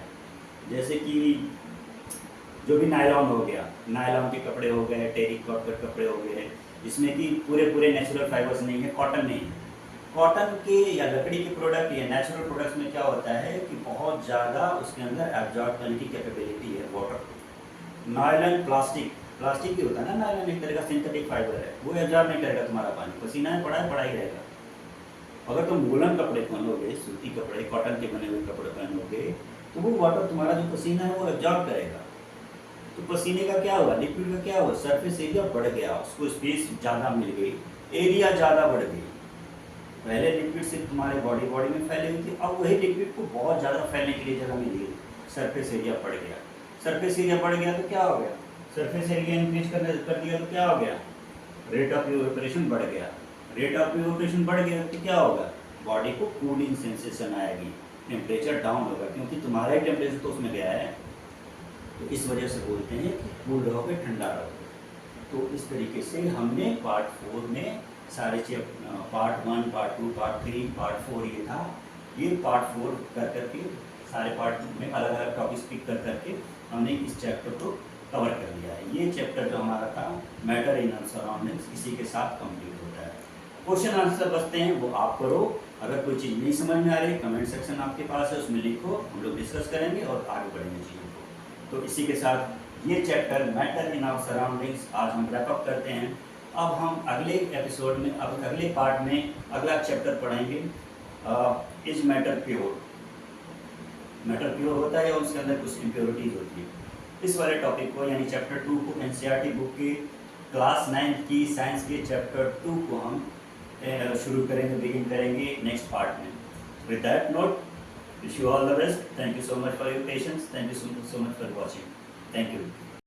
जैसे कि जो भी नायलॉन हो गया, नायलॉन के कपड़े हो गए, टेरिकॉट के कपड़े हो गए, जिसमें कि पूरे नेचुरल फाइबर्स नहीं है, कॉटन नहीं है। कॉटन के या लकड़ी के प्रोडक्ट या नेचुरल प्रोडक्ट्स में क्या होता है कि बहुत ज़्यादा उसके अंदर एब्जॉर्ब करने की कैपेबिलिटी है वाटर को। नायलॉन प्लास्टिक ही होता है ना, नायलॉन एक तरह का सिंथेटिक फाइबर है, वो एब्जॉर्ब नहीं करेगा तुम्हारा पानी। पसीना है पड़ा ही रहेगा। अगर तुम वूलन कपड़े पहनोगे, सूती कपड़े, कॉटन के बने हुए कपड़े पहनोगे, तो वो वाटर तुम्हारा जो पसीना है वो एब्जॉर्ब करेगा। तो पसीने का क्या हुआ? लिक्विड का क्या हुआ? सरफेस एरिया बढ़ गया, उसको स्पेस ज़्यादा मिल गई, एरिया ज़्यादा बढ़ गई। पहले लिक्विड सिर्फ तुम्हारे बॉडी में फैली हुई थी, अब वही लिक्विड को बहुत ज़्यादा फैलने के लिए जगह मिल गई, सरफेस एरिया बढ़ गया। सरफेस एरिया बढ़ गया तो क्या हो गया? सरफेस एरिया इंक्रीज कर दिया तो क्या हो गया? रेट ऑफ इवेपोरेशन बढ़ गया। रेट ऑफ इवेपोरेशन बढ़ गया तो क्या होगा? बॉडी को कूलिंग सेंसेशन आएगी, टेम्परेचर डाउन होगा, क्योंकि तुम्हारा ही टेम्परेचर तो उसमें गया है। तो इस वजह से बोलते हैं कि कूल रहोगे, ठंडा रहोगे। तो इस तरीके से हमने पार्ट 4 में सारे पार्ट 1, पार्ट 2, पार्ट 3, पार्ट 4 ये था। ये पार्ट 4 कर करके सारे पार्ट में अलग अलग टॉपिक्स पिक कर करके हमने इस चैप्टर को कवर कर लिया है। ये चैप्टर जो हमारा था मैटर इन आवर सराउंडिंग्स, इसी के साथ कंप्लीट होता है। क्वेश्चन आंसर बचते हैं वो आप करो। अगर कोई चीज़ नहीं समझ में आ रही, कमेंट सेक्शन आपके पास है, उसमें लिखो, हम लोग डिस्कस करेंगे और आगे बढ़ेंगे चीज़ों को। तो इसी के साथ ये chapter matter in our surroundings आज हम रैप अप करते हैं। अब हम अगले एपिसोड में, अब अगले पार्ट में अगला चैप्टर पढ़ेंगे, is matter pure. Matter pure होता है और उसके अंदर कुछ इम्प्योरिटीज होती है। इस वाले टॉपिक को यानी चैप्टर 2 को एनसीईआरटी बुक की क्लास 9 की साइंस के चैप्टर 2 को हम शुरू करेंगे, बिगिन करेंगे नेक्स्ट पार्ट में। With that note, wish you all the best. Thank you so much for your patience. Thank you so much for watching. Thank you.